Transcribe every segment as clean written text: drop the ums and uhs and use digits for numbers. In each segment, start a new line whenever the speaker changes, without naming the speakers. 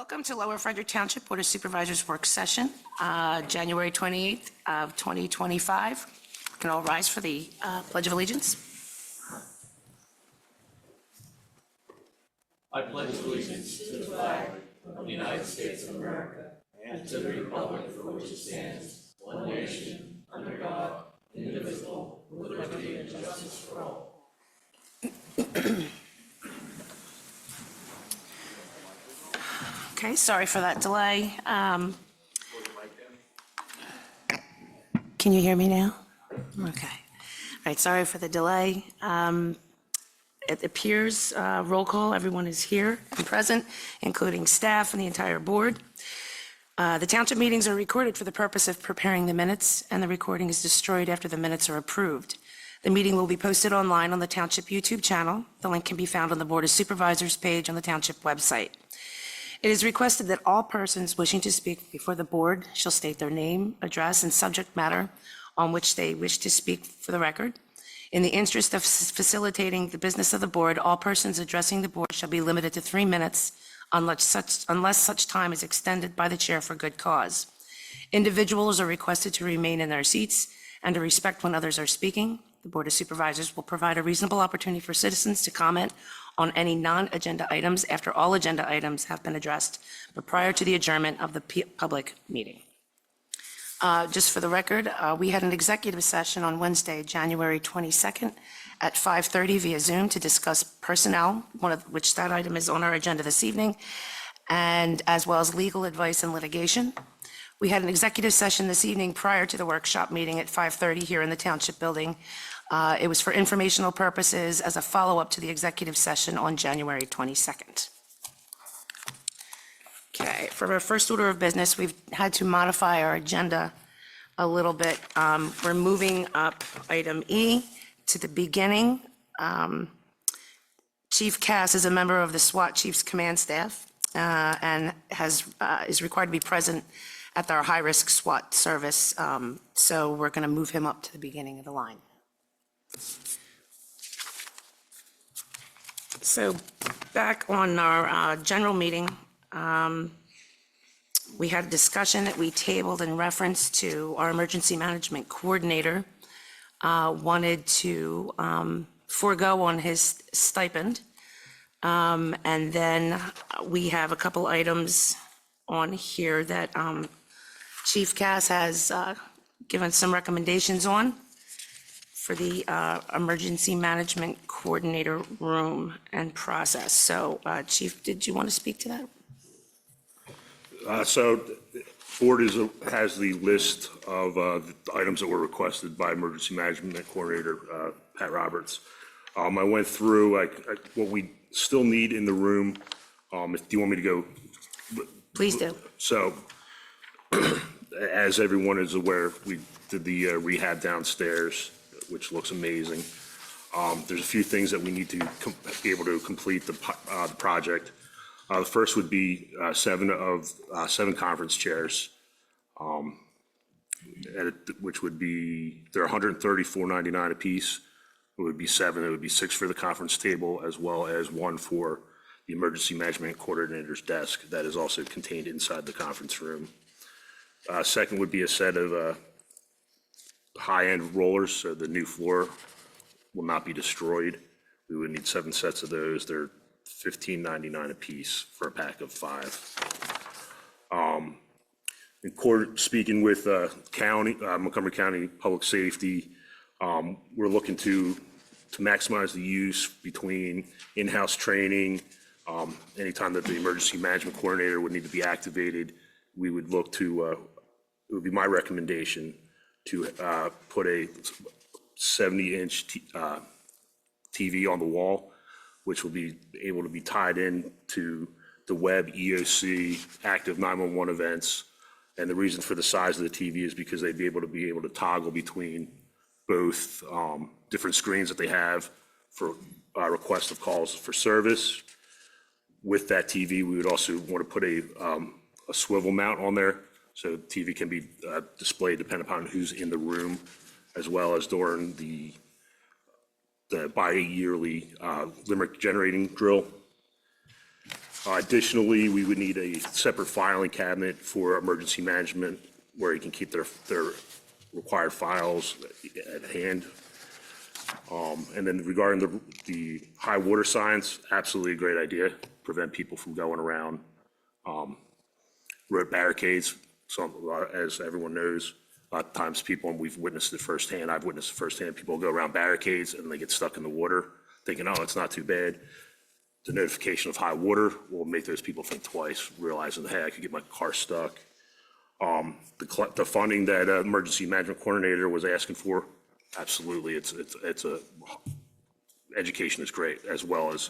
Welcome to Lower Frederick Township Board of Supervisors Work Session, January 28th of 2025. You can all rise for the Pledge of Allegiance.
I pledge allegiance to the flag of the United States of America and to the republic for which it stands, one nation, under God, indivisible, with liberty and justice for all.
Okay, sorry for that delay. Can you hear me now? Okay. All right, sorry for the delay. It appears, roll call, everyone is here and present, including staff and the entire board. The township meetings are recorded for the purpose of preparing the minutes, and the recording is destroyed after the minutes are approved. The meeting will be posted online on the township YouTube channel. The link can be found on the Board of Supervisors page on the township website. It is requested that all persons wishing to speak before the board shall state their name, address, and subject matter on which they wish to speak for the record. In the interest of facilitating the business of the board, all persons addressing the board shall be limited to 3 minutes unless such time is extended by the chair for good cause. Individuals are requested to remain in their seats and to respect when others are speaking. The Board of Supervisors will provide a reasonable opportunity for citizens to comment on any non-agenda items after all agenda items have been addressed, but prior to the adjournment of the public meeting. Just for the record, we had an executive session on Wednesday, January 22nd at 5:30 via Zoom to discuss personnel, one of which that item is on our agenda this evening, and as well as legal advice and litigation. We had an executive session this evening prior to the workshop meeting at 5:30 here in the Township Building. It was for informational purposes as a follow-up to the executive session on January 22nd. Okay, for our first order of business, we've had to modify our agenda a little bit. We're moving up item E to the beginning. Chief Cass is a member of the SWAT Chiefs Command Staff and is required to be present at our high-risk SWAT service. So we're going to move him up to the beginning of the line. So back on our general meeting, we had a discussion that we tabled in reference to our emergency management coordinator wanted to forego on his stipend. And then we have a couple items on here that Chief Cass has given some recommendations on for the emergency management coordinator room and process. So Chief, did you want to speak to that?
So board has the list of the items that were requested by emergency management coordinator Pat Roberts. I went through what we still need in the room. Do you want me to go?
Please do.
So as everyone is aware, we did the rehab downstairs, which looks amazing. There's a few things that we need to be able to complete the project. The first would be 7 conference chairs, which would be, they're $134.99 a piece. It would be 7. It would be 6 for the conference table, as well as 1 for the emergency management coordinator's desk that is also contained inside the conference room. Second would be a set of high-end rollers, so the new floor will not be destroyed. We would need 7 sets of those. They're $15.99 a piece for a pack of 5. In court, speaking with Montgomery County Public Safety, we're looking to maximize the use between in-house training. Anytime that the emergency management coordinator would need to be activated, we would look to, it would be my recommendation to put a 70-inch TV on the wall, which will be able to be tied in to the web EOC active 911 events. And the reason for the size of the TV is because they'd be able to toggle between both different screens that they have for request of calls for service. With that TV, we would also want to put a swivel mount on there, so the TV can be displayed depending upon who's in the room, as well as during the bi-yearly limerick generating drill. Additionally, we would need a separate filing cabinet for emergency management where you can keep their required files at hand. And then regarding the high water signs, absolutely a great idea. Prevent people from going around. Road barricades, as everyone knows, a lot of times people, and we've witnessed it firsthand, I've witnessed it firsthand, people go around barricades and they get stuck in the water thinking, oh, it's not too bad. The notification of high water will make those people think twice, realizing, hey, I could get my car stuck. The funding that emergency management coordinator was asking for, absolutely, it's education is great, as well as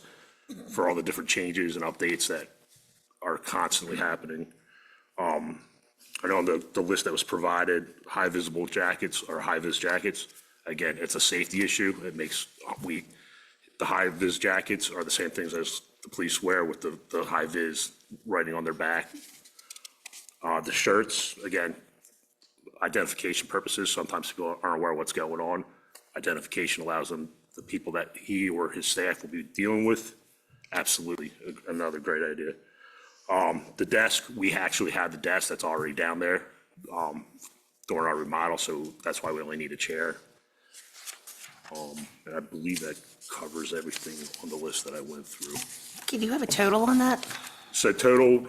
for all the different changes and updates that are constantly happening. I know on the list that was provided, high visible jackets or high vis jackets, again, it's a safety issue. It makes, the high vis jackets are the same things as the police wear with the high vis writing on their back. The shirts, again, identification purposes, sometimes people aren't aware of what's going on. Identification allows them, the people that he or his staff will be dealing with, absolutely another great idea. The desk, we actually have the desk that's already down there during our remodel, so that's why we only need a chair. And I believe that covers everything on the list that I went through.
Okay, do you have a total on that?
So total,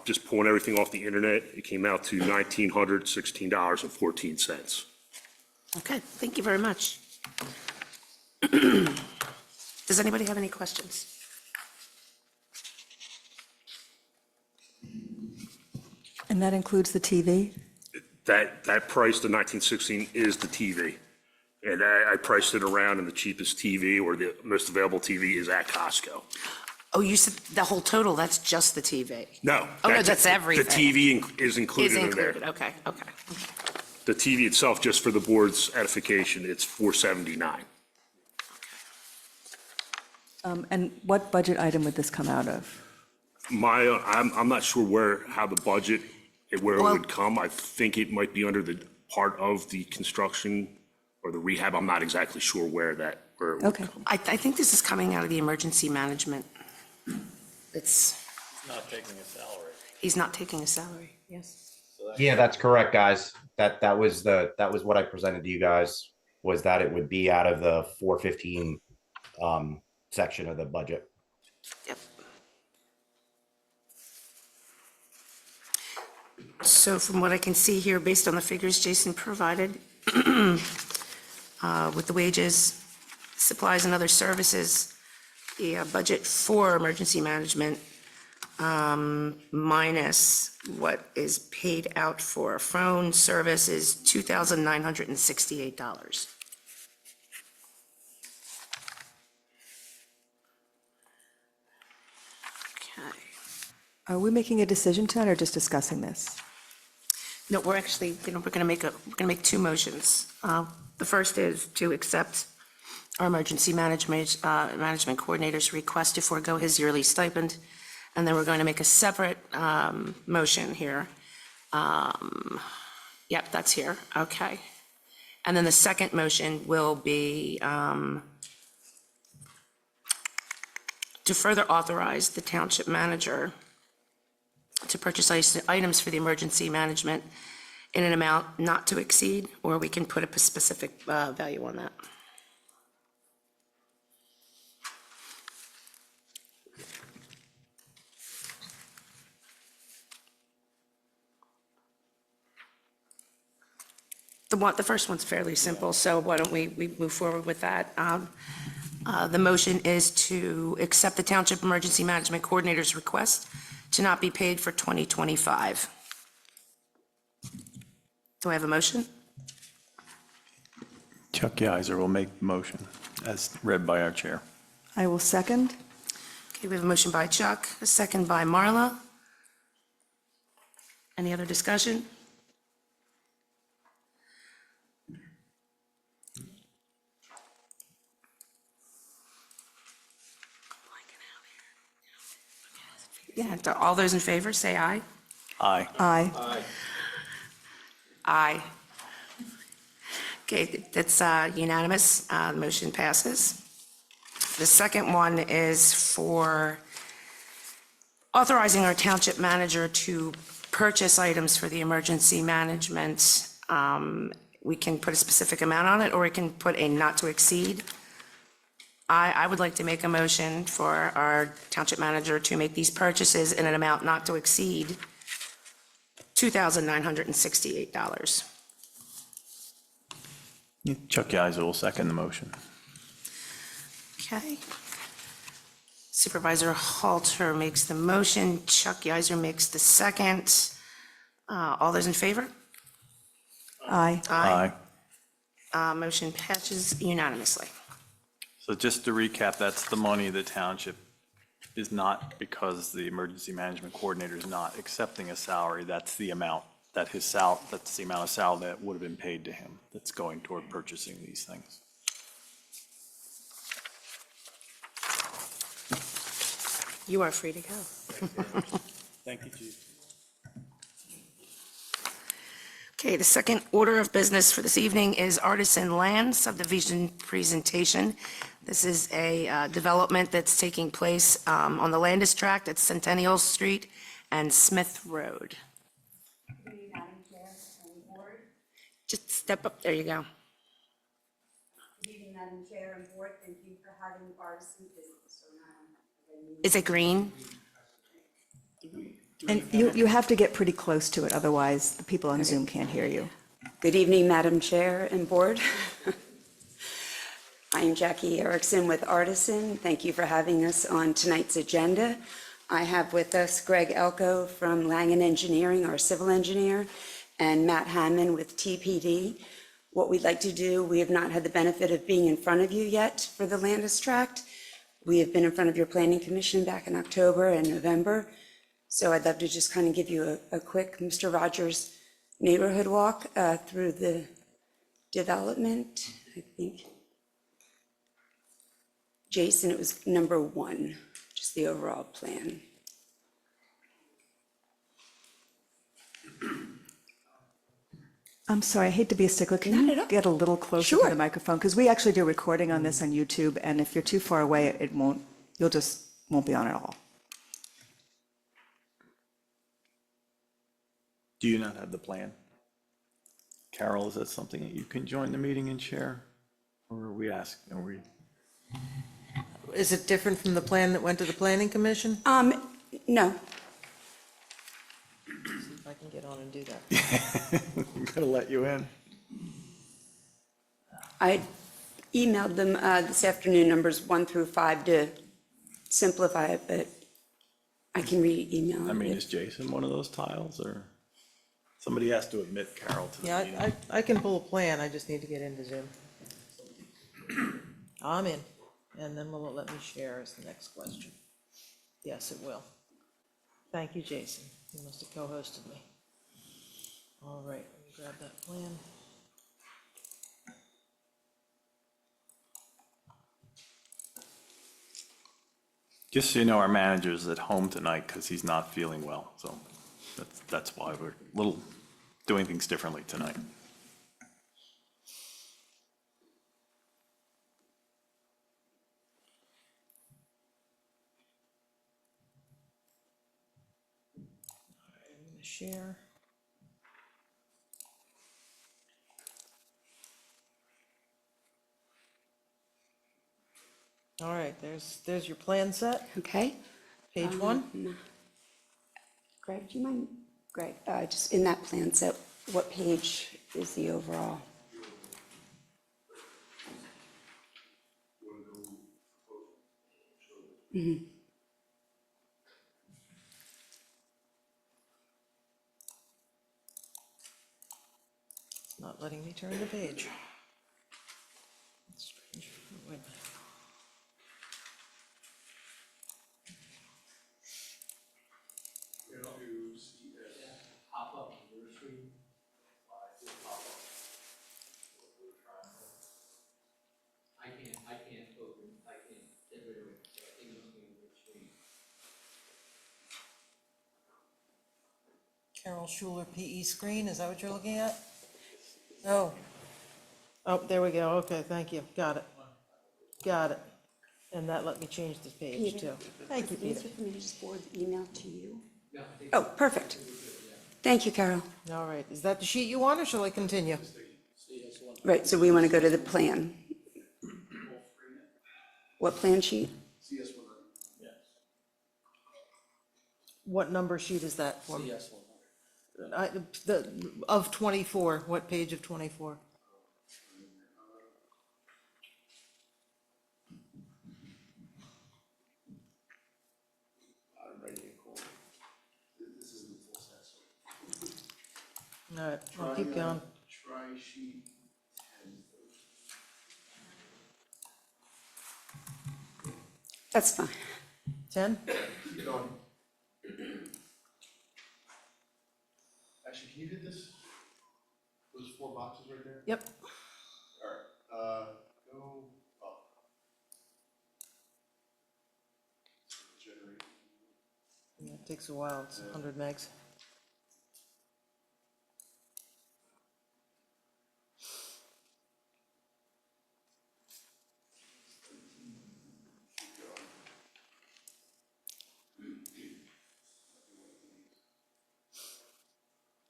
just pulling everything off the internet, it came out to $1,916.14.
Okay, thank you very much. Does anybody have any questions?
And that includes the TV?
That price, the 1916, is the TV. And I priced it around, and the cheapest TV or the most available TV is at Costco.
Oh, you said the whole total, that's just the TV?
No.
Oh, no, that's everything.
The TV is
Is
included in there.
included, okay.
The TV itself, just for the board's edification, it's $479.
And what budget item would this come out of?
I'm not sure how the budget, where it
Well-
would come. I think it might be under the part of the construction or the rehab. I'm not exactly sure where it would
Okay.
come.
I think this is coming out of the emergency management. It's,
Not taking a salary.
he's not taking a salary, yes.
Yeah, that's correct, guys. That was what I presented to you guys, was that it would be out of the 415 section of the budget.
Yep. So from what I can see here, based on the figures Jason provided, with the wages, supplies and other services, the budget for emergency management minus what is paid out for phone service is $2,968. Okay.
Are we making a decision tonight or just discussing this?
No, we're actually, we're going to make two motions. The first is to accept our emergency management coordinator's request to forego his yearly stipend. And then we're going to make a separate motion here. Yep, that's here, okay. And then the second motion will be to further authorize the township manager to purchase items for the emergency management in an amount not to exceed, or we can put a specific value on that. The first one's fairly simple, so why don't we move forward with that? The motion is to accept the Township Emergency Management Coordinator's request to not be paid for 2025. Do I have a motion?
Chuck Geiser will make the motion as read by our chair.
I will second.
Okay, we have a motion by Chuck, a second by Marla. Any other discussion? Yeah, all those in favor, say aye.
Aye.
Aye.
Aye. Okay, that's unanimous. The motion passes. The second one is for authorizing our township manager to purchase items for the emergency management. We can put a specific amount on it, or we can put a not to exceed. I would like to make a motion for our township manager to make these purchases in an amount not to exceed $2,968.
Chuck Yiser will second the motion.
Okay. Supervisor Halter makes the motion, Chuck Yiser makes the second. All those in favor?
Aye.
Motion passes unanimously.
So just to recap, that's the money the township is not, because the emergency management coordinator is not accepting a salary, that's the amount that that's the amount of salary that would have been paid to him that's going toward purchasing these things.
You are free to go.
Thank you, Chief.
Okay, the second order of business for this evening is Artisan Land subdivision presentation. This is a development that's taking place on the Landis Tract at Centennial Street and Smith Road.
Madam Chair and Board.
Just step up, there you go.
Good evening, Madam Chair and Board. Thank you for having Artisan business.
Is it green?
And you have to get pretty close to it, otherwise the people on Zoom can't hear you.
Good evening, Madam Chair and Board. I am Jackie Erickson with Artisan. Thank you for having us on tonight's agenda. I have with us Greg Elko from Langen Engineering, our civil engineer, and Matt Hammond with TPD. What we'd like to do, we have not had the benefit of being in front of you yet for the Landis Tract. We have been in front of your Planning Commission back in October and November. So I'd love to just kind of give you a quick Mr. Rogers neighborhood walk through the development, I think. Jason, it was number 1, just the overall plan.
I'm sorry, I hate to be a stickler. Can
Not
you
at all.
get a little closer to
Sure.
the microphone? Because we actually do recording on this on YouTube, and if you're too far away, it won't, you'll just won't be on at all.
Do you not have the plan? Carol, is that something that you can join the meeting and share? Or are we asking,
Is it different from the plan that went to the planning commission?
No,
If I can get on and do that.
I'm gonna let you in.
I emailed them this afternoon, numbers 1 through 5, to simplify it, but I can re-email
I mean,
it.
is Jason one of those tiles, or somebody has to admit Carol to the
Yeah,
meeting?
I can pull a plan, I just need to get into Zoom. I'm in, and then will it let me share is the next question. Yes, it will. Thank you, Jason. You must have co-hosted me. All right, let me grab that plan.
Just so you know, our manager's at home tonight because he's not feeling well, so that's why we're doing things differently tonight.
I'm gonna share. All right, there's your plan set,
Okay?
page 1.
Greg, do you mind, Greg, just in that plan set, what page is the overall?
It's not letting me turn the page. That's strange. Wait a minute.
I can't get rid of it, so I think it must be on the screen.
Carol Schuler PE screen, is that what you're looking at? Oh. Oh, there we go, okay, thank you, got it. Got it. And that let me change the page too. Thank you, Peter.
Easier for me to just forward the email to you? Oh, perfect. Thank you, Carol.
All right, is that the sheet you want, or shall I continue?
Right, so we want to go to the plan. What plan sheet?
What number sheet is that for?
Yes, one.
Of 24, what page of 24? All right, I'll keep going.
Try sheet 10.
That's fine.
10?
Keep going. Actually, can you hit this? Those 4 boxes right there?
Yep.
Alright, go up. Generate.
Yeah, it takes a while, it's 100 megs.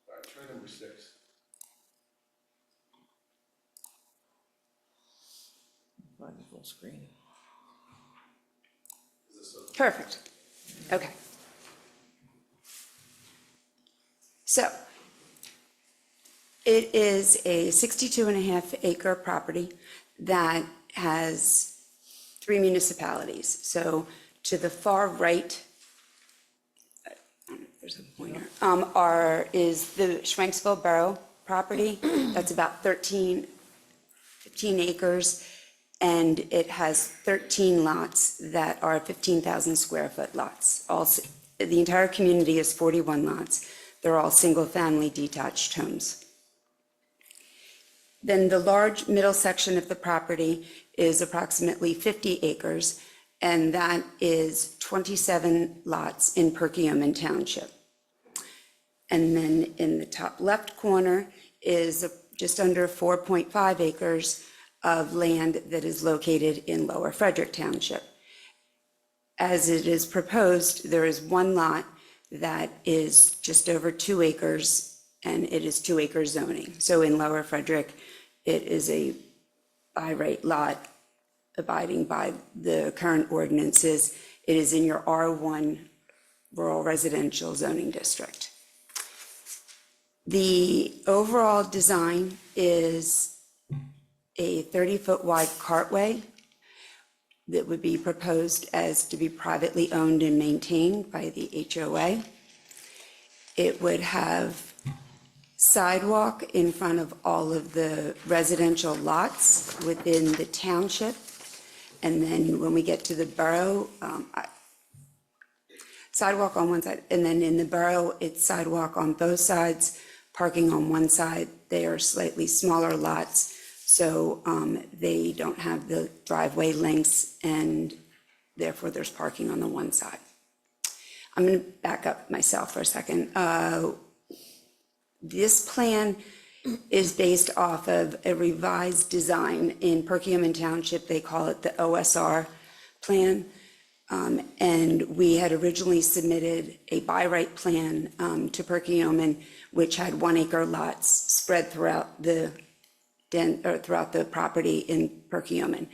Alright, try number 6.
Find the full screen.
Perfect. Okay. So it is a 62.5 acre property that has 3 municipalities. So to the far right, I don't know if there's a pointer, is the Schwenksville Borough property. That's about 15 acres. And it has 13 lots that are 15,000 square foot lots. The entire community is 41 lots. They're all single-family detached homes. Then the large middle section of the property is approximately 50 acres, and that is 27 lots in Perkiomen Township. And then in the top left corner is just under 4.5 acres of land that is located in Lower Frederick Township. As it is proposed, there is 1 lot that is just over 2 acres, and it is 2 acre zoning. So in Lower Frederick, it is a by right lot abiding by the current ordinances. It is in your R1 rural residential zoning district. The overall design is a 30-foot wide cartway that would be proposed as to be privately owned and maintained by the HOA. It would have sidewalk in front of all of the residential lots within the township. And then when we get to the borough, sidewalk on one side, and then in the borough, it's sidewalk on both sides, parking on one side. They are slightly smaller lots, so they don't have the driveway lengths, and therefore there's parking on the one side. I'm going to back up myself for a second. This plan is based off of a revised design in Perkiomen Township. They call it the OSR plan. And we had originally submitted a by right plan to Perkiomen, which had 1 acre lots spread throughout the property in Perkiomen.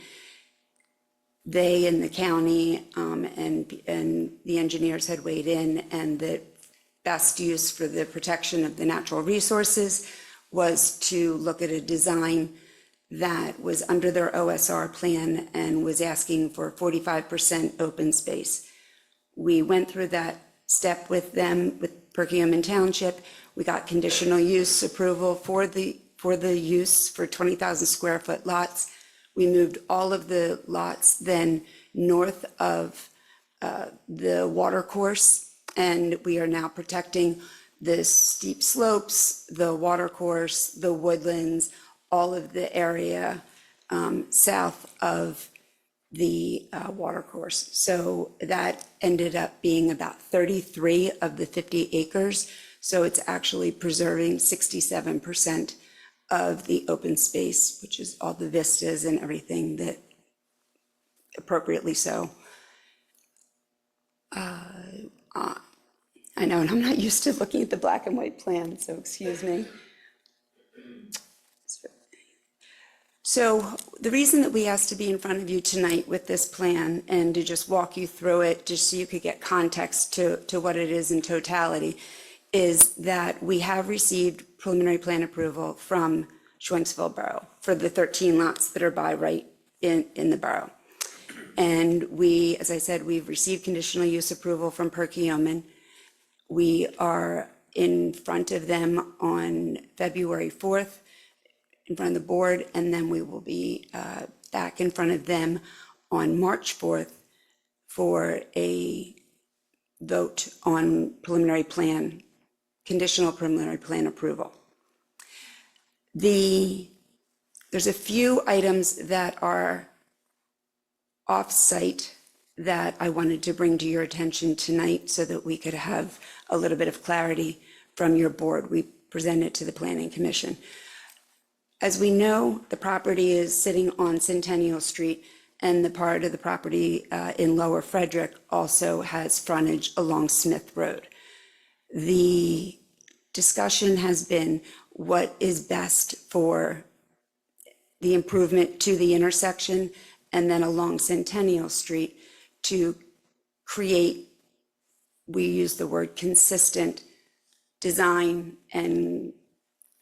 They and the county and the engineers had weighed in, and the best use for the protection of the natural resources was to look at a design that was under their OSR plan and was asking for 45% open space. We went through that step with them, with Perkiomen Township. We got conditional use approval for the use for 20,000 square foot lots. We moved all of the lots then north of the water course, and we are now protecting the steep slopes, the water course, the woodlands, all of the area south of the water course. So that ended up being about 33 of the 50 acres. So it's actually preserving 67% of the open space, which is all the vistas and everything that appropriately so. I know, and I'm not used to looking at the black and white plan, so excuse me. So the reason that we asked to be in front of you tonight with this plan and to just walk you through it, just so you could get context to what it is in totality, is that we have received preliminary plan approval from Schwenksville Borough for the 13 lots that are by right in the borough. And we, as I said, we've received conditional use approval from Perkiomen. We are in front of them on February 4th, in front of the board, and then we will be back in front of them on March 4th for a vote on preliminary plan, conditional preliminary plan approval. There's a few items that are off-site that I wanted to bring to your attention tonight so that we could have a little bit of clarity from your board. We present it to the Planning Commission. As we know, the property is sitting on Centennial Street, and the part of the property in Lower Frederick also has frontage along Smith Road. The discussion has been what is best for the improvement to the intersection and then along Centennial Street to create, we use the word consistent design and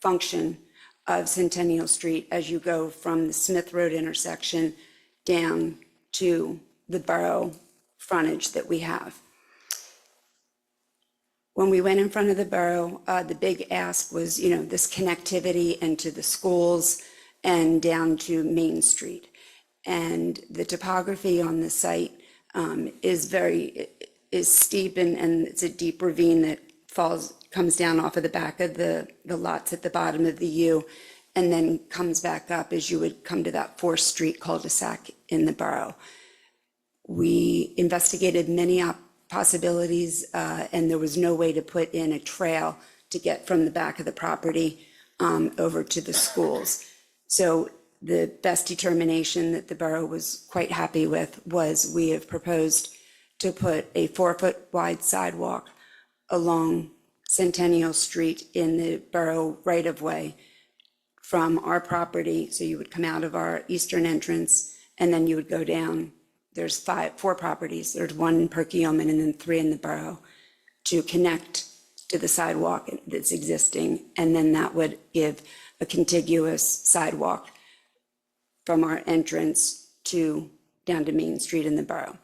function of Centennial Street as you go from the Smith Road intersection down to the borough frontage that we have. When we went in front of the borough, the big ask was, this connectivity into the schools and down to Main Street. And the topography on the site is steep, and it's a deep ravine that comes down off of the back of the lots at the bottom of the U, and then comes back up as you would come to that 4th Street cul-de-sac in the borough. We investigated many possibilities, and there was no way to put in a trail to get from the back of the property over to the schools. So the best determination that the borough was quite happy with was we have proposed to put a 4-foot wide sidewalk along Centennial Street in the borough right-of-way from our property. So you would come out of our eastern entrance, and then you would go down. There's 4 properties. There's 1 in Perkiomen and then 3 in the borough to connect to the sidewalk that's existing. And then that would give a contiguous sidewalk from our entrance down to Main Street in the borough.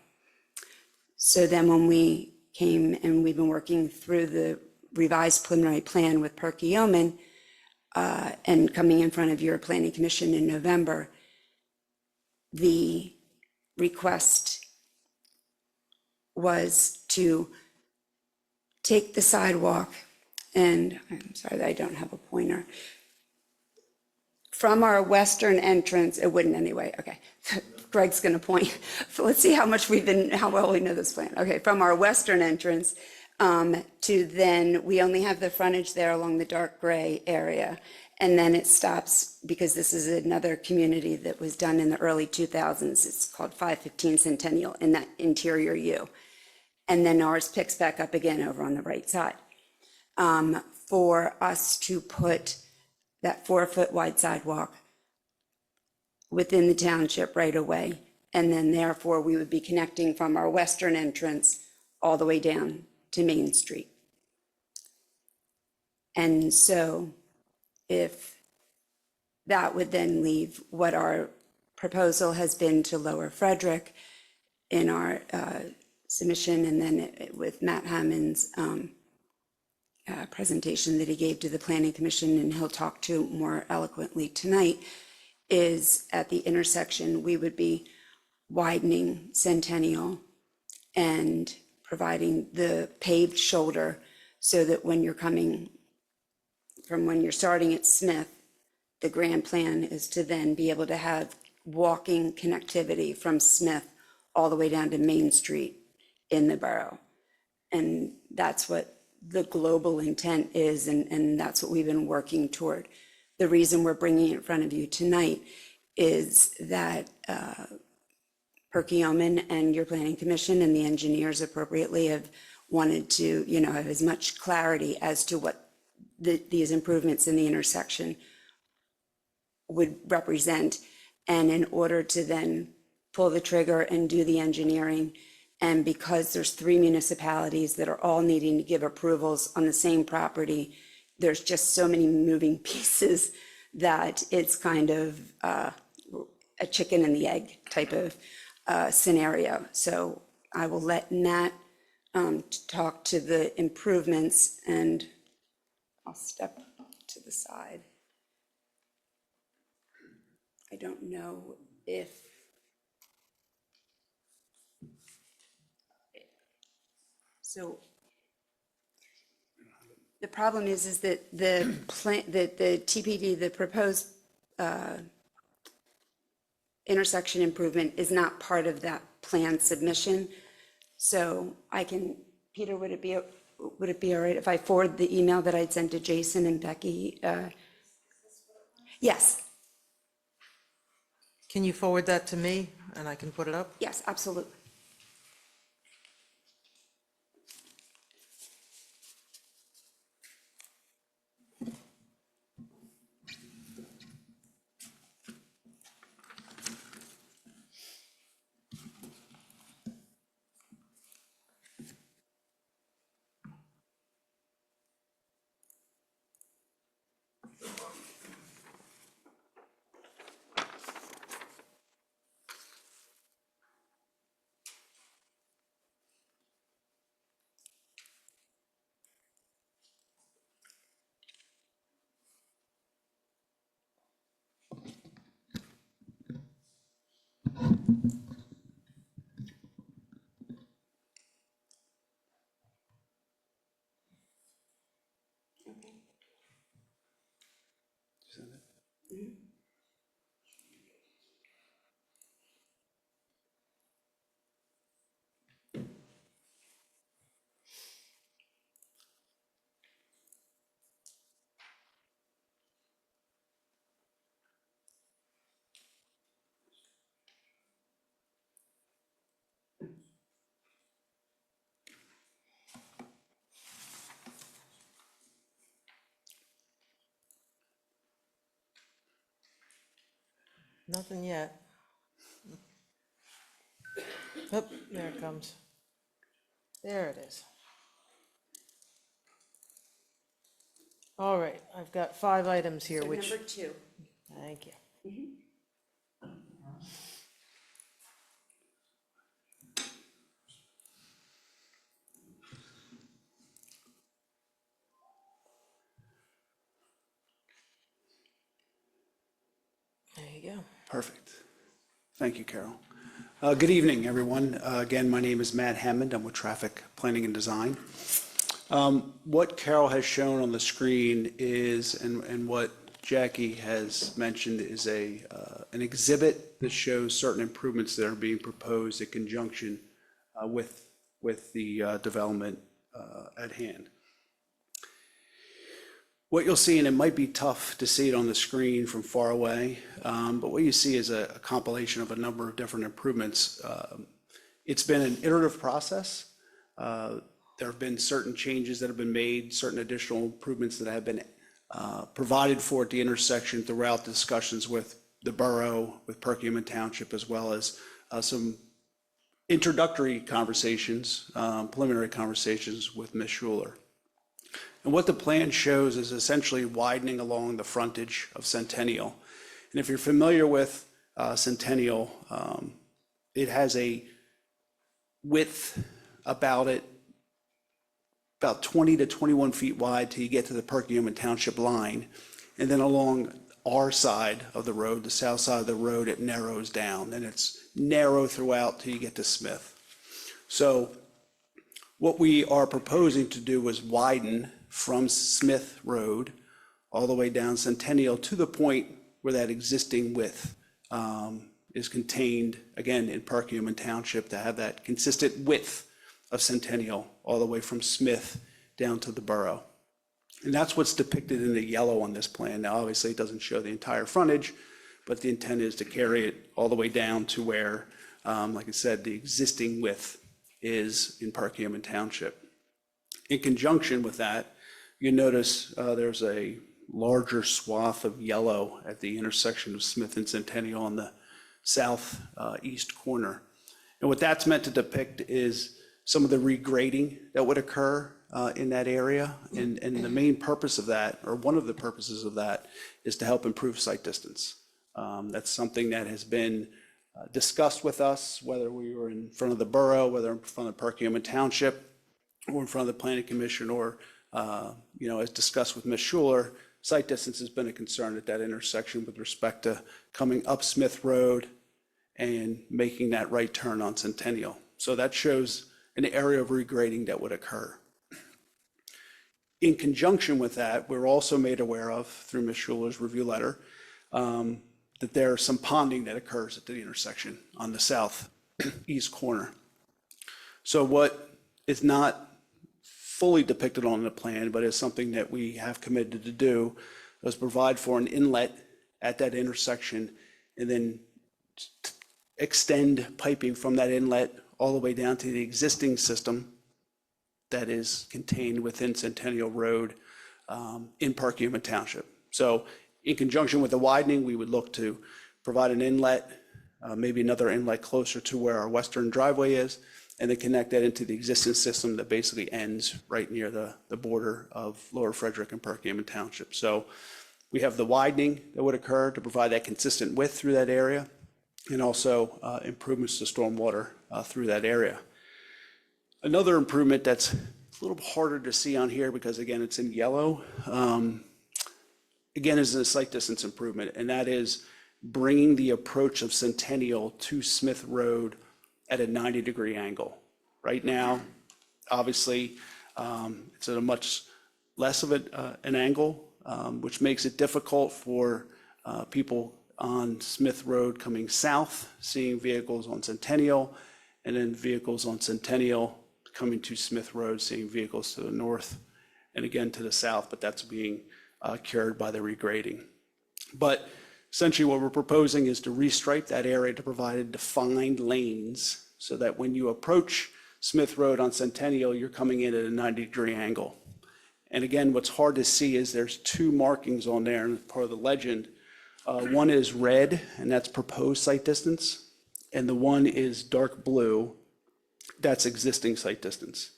So then when we came, and we've been working through the revised preliminary plan with Perkiomen and coming in front of your Planning Commission in November, the request was to take the sidewalk, and I'm sorry that I don't have a pointer, from our western entrance. It wouldn't anyway, okay. Greg's gonna point. So let's see how well we know this plan. Okay, from our western entrance to then, we only have the frontage there along the dark gray area. And then it stops, because this is another community that was done in the early 2000s. It's called 515 Centennial in that interior U. And then ours picks back up again over on the right side. For us to put that 4-foot wide sidewalk within the township right away, and then therefore we would be connecting from our western entrance all the way down to Main Street. And so if that would then leave what our proposal has been to Lower Frederick in our submission, and then with Matt Hammond's presentation that he gave to the Planning Commission, and he'll talk to more eloquently tonight, is at the intersection, we would be widening Centennial and providing the paved shoulder so that when you're starting at Smith, the grand plan is to then be able to have walking connectivity from Smith all the way down to Main Street in the borough. And that's what the global intent is, and that's what we've been working toward. The reason we're bringing it in front of you tonight is that Perkiomen and your planning commission and the engineers appropriately have wanted to, have as much clarity as to what these improvements in the intersection would represent. And in order to then pull the trigger and do the engineering, and because there's 3 municipalities that are all needing to give approvals on the same property, there's just so many moving pieces that it's kind of a chicken and the egg type of scenario. So I will let Nat talk to the improvements, and I'll step to the side. I don't know if, so the problem is that the plan, that the TPD, the proposed intersection improvement is not part of that plan submission. So I can, Peter, would it be all right if I forward the email that I'd sent to Jason and Becky? Yes,
Can you forward that to me and I can put it up?
yes, absolutely.
Nothing yet. Oh, there it comes. There it is. All right, I've got 5 items here, which,
Number 2.
thank you. There you go.
Perfect. Thank you, Carol. Good evening, everyone. Again, my name is Matt Hammond. I'm with Traffic Planning and Design. What Carol has shown on the screen is, and what Jackie has mentioned, is an exhibit that shows certain improvements that are being proposed in conjunction with the development at hand. What you'll see, and it might be tough to see it on the screen from far away, but what you see is a compilation of a number of different improvements. It's been an iterative process. There have been certain changes that have been made, certain additional improvements that have been provided for at the intersection throughout discussions with the borough, with Perkiomen Township, as well as some introductory conversations, preliminary conversations with Ms. Schuler. And what the plan shows is essentially widening along the frontage of Centennial. And if you're familiar with Centennial, it has a width about 20 to 21 feet wide till you get to the Perkiomen Township line. And then along our side of the road, the south side of the road, it narrows down, and it's narrow throughout till you get to Smith. So what we are proposing to do is widen from Smith Road all the way down Centennial to the point where that existing width is contained, again, in Perkiomen Township, to have that consistent width of Centennial all the way from Smith down to the borough. And that's what's depicted in the yellow on this plan. Now, obviously, it doesn't show the entire frontage, but the intent is to carry it all the way down to where Like I said, the existing width is in Perkiomen Township. In conjunction with that, you notice there's a larger swath of yellow at the intersection of Smith and Centennial on the southeast corner. And what that's meant to depict is some of the regrading that would occur in that area. And the main purpose of that, or one of the purposes of that, is to help improve sight distance. That's something that has been discussed with us, whether we were in front of the borough, whether in front of Perkiomen Township, or in front of the Planning Commission, or, as discussed with Ms. Schuler, sight distance has been a concern at that intersection with respect to coming up Smith Road and making that right turn on Centennial. So that shows an area of regrading that would occur. In conjunction with that, we're also made aware of, through Ms. Schuler's review letter, that there's some ponding that occurs at the intersection on the southeast corner. So what is not fully depicted on the plan, but is something that we have committed to do, is provide for an inlet at that intersection and then extend piping from that inlet all the way down to the existing system that is contained within Centennial Road in Perkiomen Township. So in conjunction with the widening, we would look to provide an inlet, maybe another inlet closer to where our western driveway is, and then connect that into the existing system that basically ends right near the border of Lower Frederick and Perkiomen Township. So we have the widening that would occur to provide that consistent width through that area, and also improvements to stormwater through that area. Another improvement that's a little harder to see on here because, again, it's in yellow, again, is a sight distance improvement, and that is bringing the approach of Centennial to Smith Road at a 90-degree angle. Right now, obviously, it's at a much less of an angle, which makes it difficult for people on Smith Road coming south, seeing vehicles on Centennial, and then vehicles on Centennial coming to Smith Road, seeing vehicles to the north and again to the south, but that's being cured by the regrading. But essentially what we're proposing is to restripe that area to provide defined lanes so that when you approach Smith Road on Centennial, you're coming in at a 90-degree angle. And again, what's hard to see is there's two markings on there, and part of the legend. One is red, and that's proposed sight distance, and the one is dark blue, that's existing sight distance.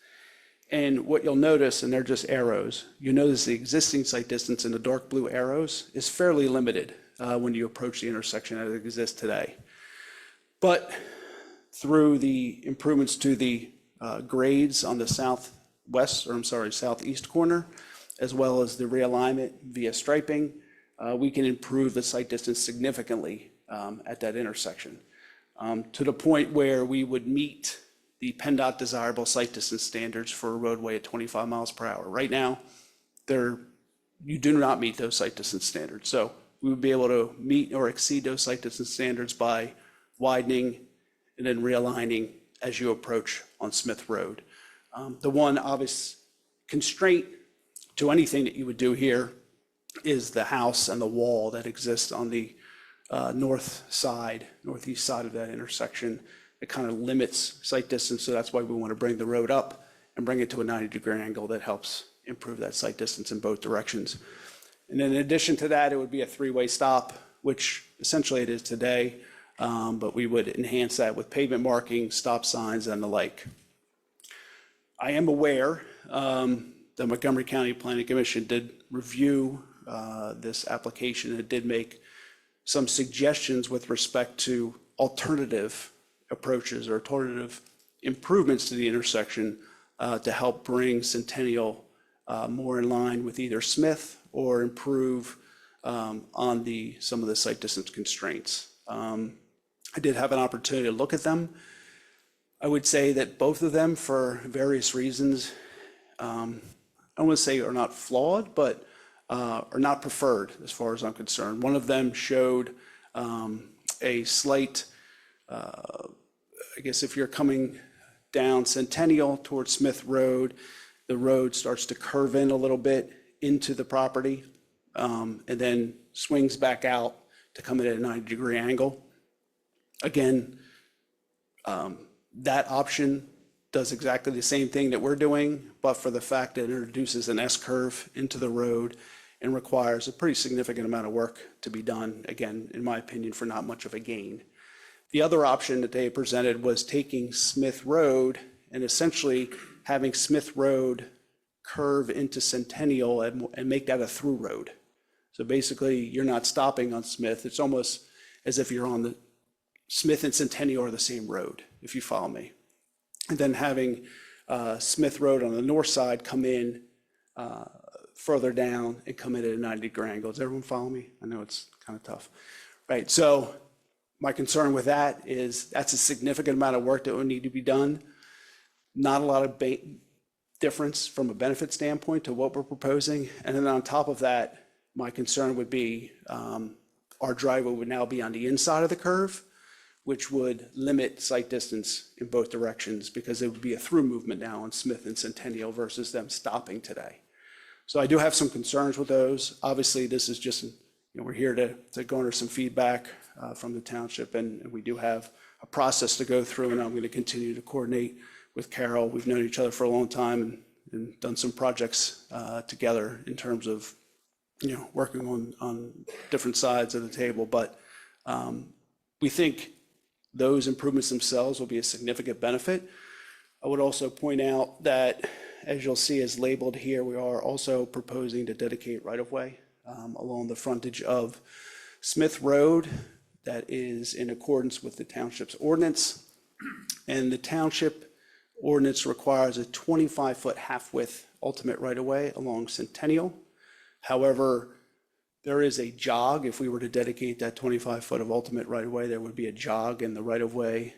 And what you'll notice, and they're just arrows, you notice the existing sight distance in the dark blue arrows is fairly limited when you approach the intersection as it exists today. But through the improvements to the grades on the southeast corner, as well as the realignment via striping, we can improve the sight distance significantly at that intersection to the point where we would meet the PennDOT desirable sight distance standards for a roadway at 25 miles per hour. Right now, you do not meet those sight distance standards. So we would be able to meet or exceed those sight distance standards by widening and then realigning as you approach on Smith Road. The one obvious constraint to anything that you would do here is the house and the wall that exists on the northeast side of that intersection. It kind of limits sight distance, so that's why we want to bring the road up and bring it to a 90-degree angle that helps improve that sight distance in both directions. And then in addition to that, it would be a three-way stop, which essentially it is today, but we would enhance that with pavement markings, stop signs, and the like. I am aware the Montgomery County Planning Commission did review this application and did make some suggestions with respect to alternative approaches or alternative improvements to the intersection to help bring Centennial more in line with either Smith or improve on some of the sight distance constraints. I did have an opportunity to look at them. I would say that both of them, for various reasons, I don't want to say are not flawed, but are not preferred as far as I'm concerned. One of them showed a slight, I guess if you're coming down Centennial towards Smith Road, the road starts to curve in a little bit into the property and then swings back out to come in at a 90-degree angle. Again, That option does exactly the same thing that we're doing, but for the fact that it introduces an S-curve into the road and requires a pretty significant amount of work to be done, again, in my opinion, for not much of a gain. The other option that they presented was taking Smith Road and essentially having Smith Road curve into Centennial and make that a through road. So basically, you're not stopping on Smith. It's almost as if you're on the Smith and Centennial are the same road, if you follow me. And then having Smith Road on the north side come in further down and come in at a 90-degree angle. Does everyone follow me? I know it's kind of tough. Right, so my concern with that is that's a significant amount of work that would need to be done. Not a lot of difference from a benefit standpoint to what we're proposing. And then on top of that, my concern would be our driveway would now be on the inside of the curve, which would limit sight distance in both directions because it would be a through movement now on Smith and Centennial versus them stopping today. So I do have some concerns with those. Obviously, this is just, we're here to garner some feedback from the township, and we do have a process to go through, and I'm going to continue to coordinate with Carol. We've known each other for a long time and done some projects together in terms of, working on different sides of the table. But we think those improvements themselves will be a significant benefit. I would also point out that, as you'll see as labeled here, we are also proposing to dedicate right-of-way along the frontage of Smith Road that is in accordance with the township's ordinance. And the township ordinance requires a 25-foot half-width ultimate right-of-way along Centennial. However, there is a jog. If we were to dedicate that 25-foot of ultimate right-of-way, there would be a jog in the right-of-way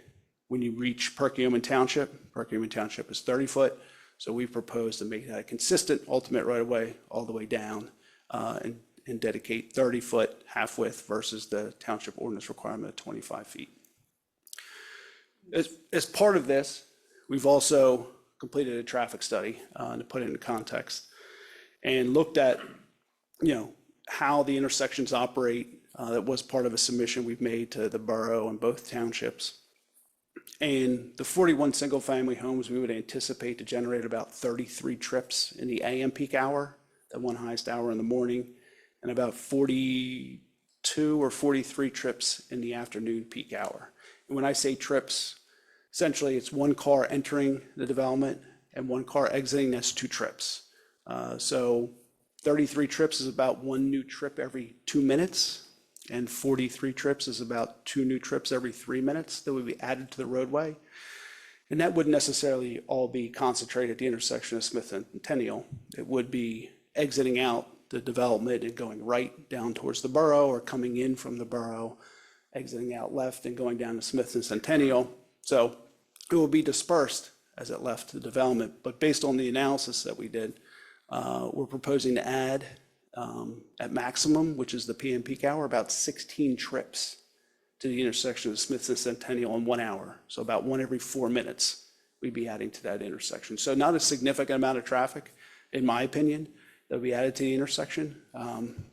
when you reach Perkiomen Township. Perkiomen Township is 30-foot, so we propose to make that a consistent ultimate right-of-way all the way down and dedicate 30-foot half-width versus the township ordinance requirement of 25 feet. As part of this, we've also completed a traffic study to put it into context and looked at, how the intersections operate. That was part of a submission we've made to the borough and both townships. And the 41 single-family homes, we would anticipate to generate about 33 trips in the AM peak hour, the one highest hour in the morning, and about 42 or 43 trips in the afternoon peak hour. And when I say trips, essentially it's one car entering the development and one car exiting. That's 2 trips. So 33 trips is about 1 new trip every 2 minutes, and 43 trips is about 2 new trips every 3 minutes that would be added to the roadway. And that wouldn't necessarily all be concentrated at the intersection of Smith and Centennial. It would be exiting out the development and going right down towards the borough, or coming in from the borough, exiting out left and going down to Smith and Centennial. So it will be dispersed as it left the development. But based on the analysis that we did, we're proposing to add at maximum, which is the PM peak hour, about 16 trips to the intersection of Smith and Centennial in 1 hour. So about 1 every 4 minutes we'd be adding to that intersection. So not a significant amount of traffic, in my opinion, that would be added to the intersection.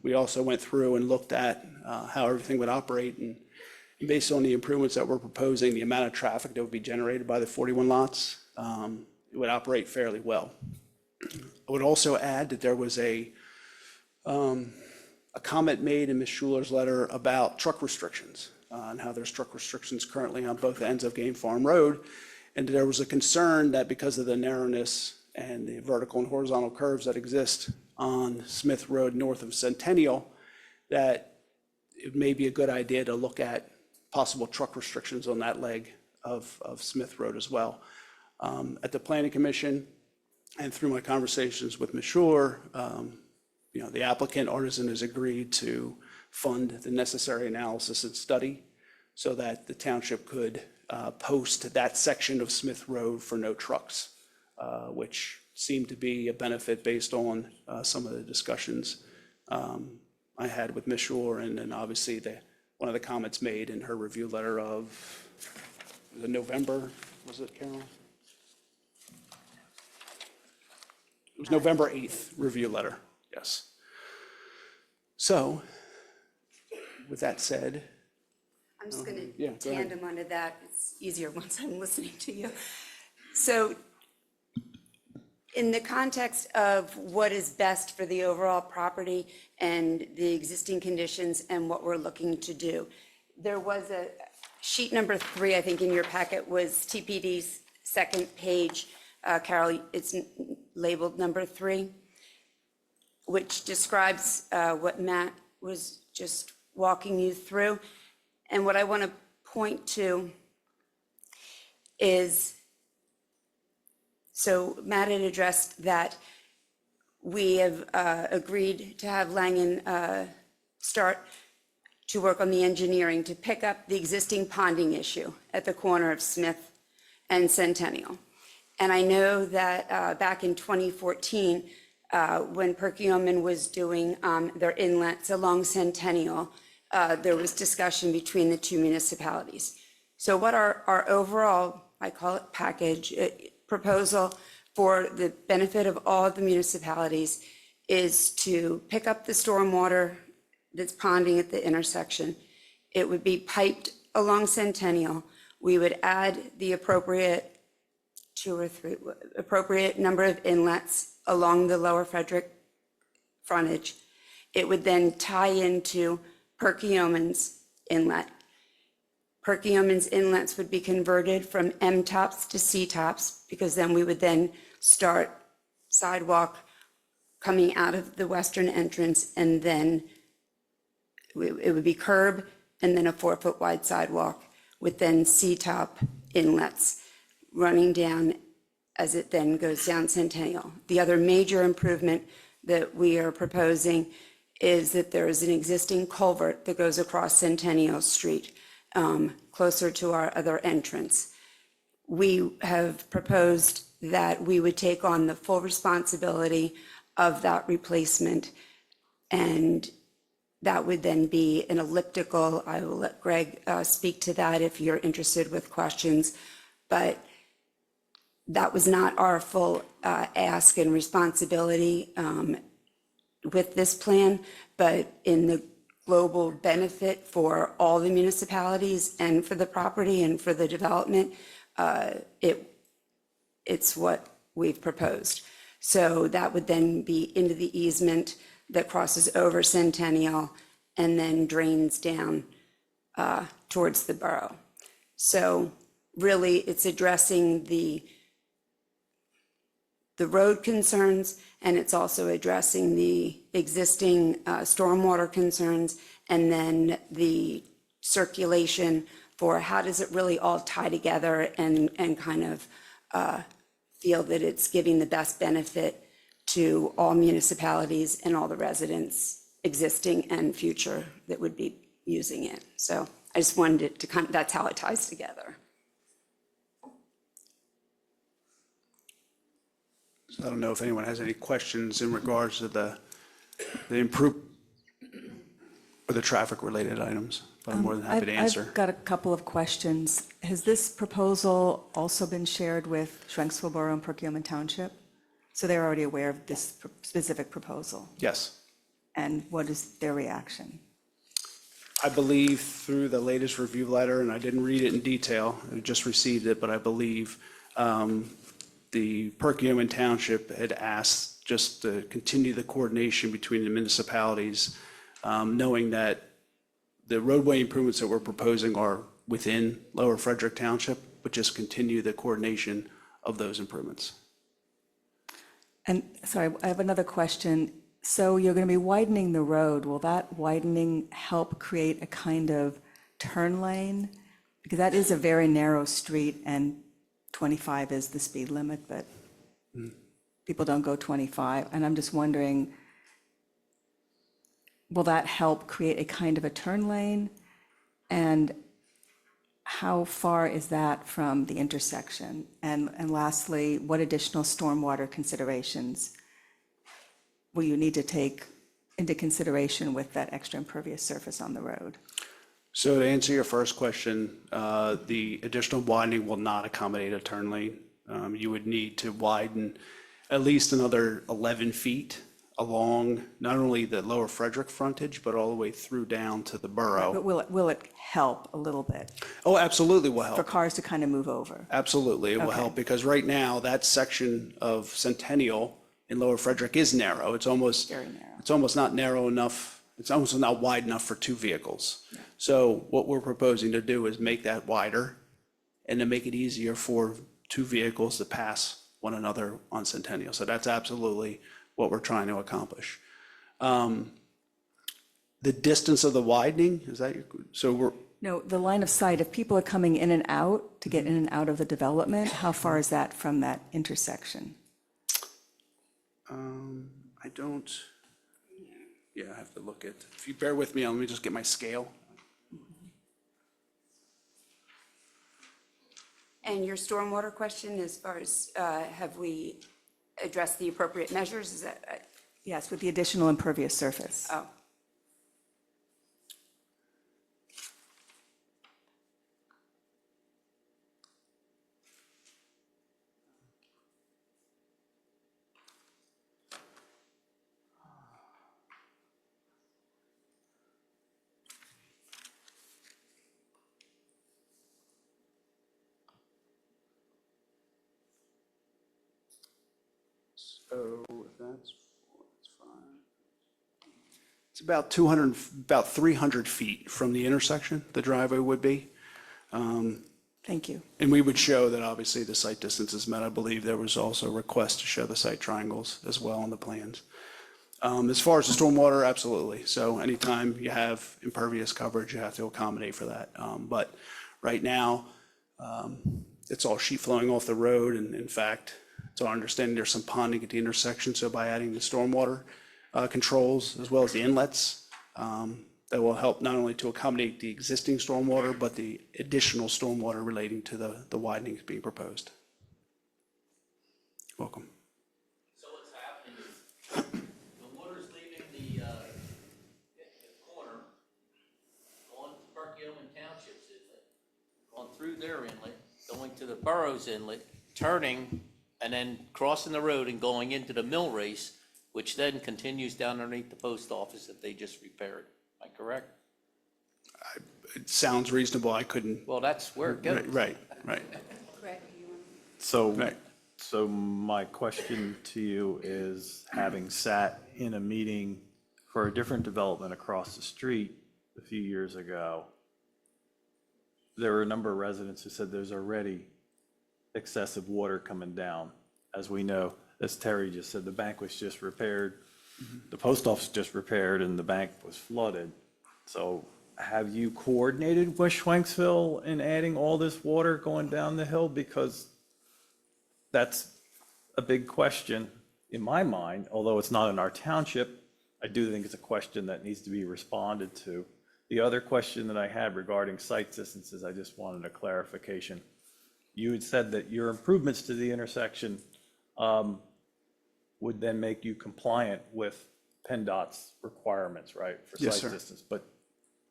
We also went through and looked at how everything would operate, and based on the improvements that we're proposing, the amount of traffic that would be generated by the 41 lots, it would operate fairly well. I would also add that there was a comment made in Ms. Schuler's letter about truck restrictions and how there's truck restrictions currently on both ends of Game Farm Road. And there was a concern that because of the narrowness and the vertical and horizontal curves that exist on Smith Road north of Centennial, that it may be a good idea to look at possible truck restrictions on that leg of Smith Road as well. At the Planning Commission, and through my conversations with Ms. Schuler, the applicant Artisan has agreed to fund the necessary analysis and study so that the township could post that section of Smith Road for no trucks, which seemed to be a benefit based on some of the discussions I had with Ms. Schuler, and then obviously one of the comments made in her review letter of the November, was it, Carol? It was November 8th review letter, yes. So, with that said,
I'm just going
Yeah,
to
go ahead.
tandem onto that. It's easier once I'm listening to you. So in the context of what is best for the overall property and the existing conditions and what we're looking to do, there was a sheet number 3, I think in your packet, was TPD's second page. Carol, it's labeled number 3, which describes what Matt was just walking you through. And what I want to point to is, so Matt had addressed that we have agreed to have Langen start to work on the engineering to pick up the existing ponding issue at the corner of Smith and Centennial. And I know that back in 2014, when Perkiomen was doing their inlets along Centennial, there was discussion between the two municipalities. So what our overall, I call it package, proposal for the benefit of all of the municipalities is to pick up the stormwater that's ponding at the intersection. It would be piped along Centennial. We would add the appropriate 2 or 3, appropriate number of inlets along the Lower Frederick frontage. It would then tie into Perkiomen's inlet. Perkiomen's inlets would be converted from M tops to C tops, because then we would then start sidewalk coming out of the western entrance, and then it would be curb and then a 4-foot wide sidewalk with then C-top inlets running down as it then goes down Centennial. The other major improvement that we are proposing is that there is an existing culvert that goes across Centennial Street, closer to our other entrance. We have proposed that we would take on the full responsibility of that replacement, and that would then be an elliptical. I will let Greg speak to that if you're interested with questions, but that was not our full ask and responsibility with this plan, but in the global benefit for all the municipalities and for the property and for the development, it's what we've proposed. So that would then be into the easement that crosses over Centennial and then drains down towards the borough. So really, it's addressing the road concerns, and it's also addressing the existing stormwater concerns, and then the circulation for how does it really all tie together and kind of feel that it's giving the best benefit to all municipalities and all the residents, existing and future, that would be using it. So I just wanted it to kind of, that's how it ties together.
So I don't know if anyone has any questions in regards to the improvement or the traffic-related items, but I'm more than happy to answer.
I've got a couple of questions. Has this proposal also been shared with Schwenksville Borough and Perkiomen Township? So they're already aware of this specific proposal?
Yes.
And what is their reaction?
I believe through the latest review letter, and I didn't read it in detail, I just received it, but I believe the Perkiomen Township had asked just to continue the coordination between the municipalities, knowing that the roadway improvements that we're proposing are within Lower Frederick Township, but just continue the coordination of those improvements.
And sorry, I have another question. So you're going to be widening the road. Will that widening help create a kind of turn lane? Because that is a very narrow street and 25 is the speed limit, but people don't go 25. And I'm just wondering, will that help create a kind of a turn lane? And how far is that from the intersection? And lastly, what additional stormwater considerations will you need to take into consideration with that extra impervious surface on the road?
So to answer your first question, the additional widening will not accommodate a turn lane. You would need to widen at least another 11 feet
along not only the Lower Frederick frontage, but all the way through down to the
But
borough.
will it help a little bit
Oh, absolutely will
for
help.
cars to kind of move over?
Absolutely, it will
Okay.
help, because right now, that section of Centennial in Lower Frederick is narrow. It's almost.
Very narrow.
It's almost not narrow enough, it's almost not wide enough for two vehicles. So what we're proposing to do is make that wider and to make it easier for two vehicles to pass one another on Centennial. So that's absolutely what we're trying to accomplish. The distance of the widening, is that your, so we're,
No, the line of sight, if people are coming in and out, to get in and out of the development, how far is that from that intersection?
I don't, yeah, I have to look at, if you bear with me, let me just get my scale.
And your stormwater question, as far as, have we addressed the appropriate measures, is that,
Yes, with the additional impervious surface.
oh.
So if that's 5. It's about 200, about 300 feet from the intersection, the driveway would be.
Thank you.
And we would show that obviously the site distance is met. I believe there was also a request to show the site triangles as well on the plans. As far as the stormwater, absolutely. So anytime you have impervious coverage, you have to accommodate for that. But right now, it's all sheet flowing off the road, and in fact, it's our understanding there's some ponding at the intersection, so by adding the stormwater controls as well as the inlets, that will help not only to accommodate the existing stormwater, but the additional stormwater relating to the widening being proposed. Welcome.
So what's happening is the water's leaving the corner, going to Perkiomen Township's inlet, going through their inlet, going to the borough's inlet, turning, and then crossing the road and going into the mill race, which then continues down underneath the post office that they just repaired. Am I correct?
It sounds reasonable. I couldn't.
Well, that's where it goes.
Right.
So,
Right.
so my question to you is, having sat in a meeting for a different development across the street a few years ago, there were a number of residents who said there's already excessive water coming down. As we know, as Terry just said, the bank was just repaired, the post office just repaired, and the bank was flooded. So have you coordinated with Schwenksville in adding all this water going down the hill? Because that's a big question in my mind, although it's not in our township. I do think it's a question that needs to be responded to. The other question that I had regarding site distances, I just wanted a clarification. You had said that your improvements to the intersection would then make you compliant with PennDOT's requirements, right? For
Yes,
site
sir.
distance. But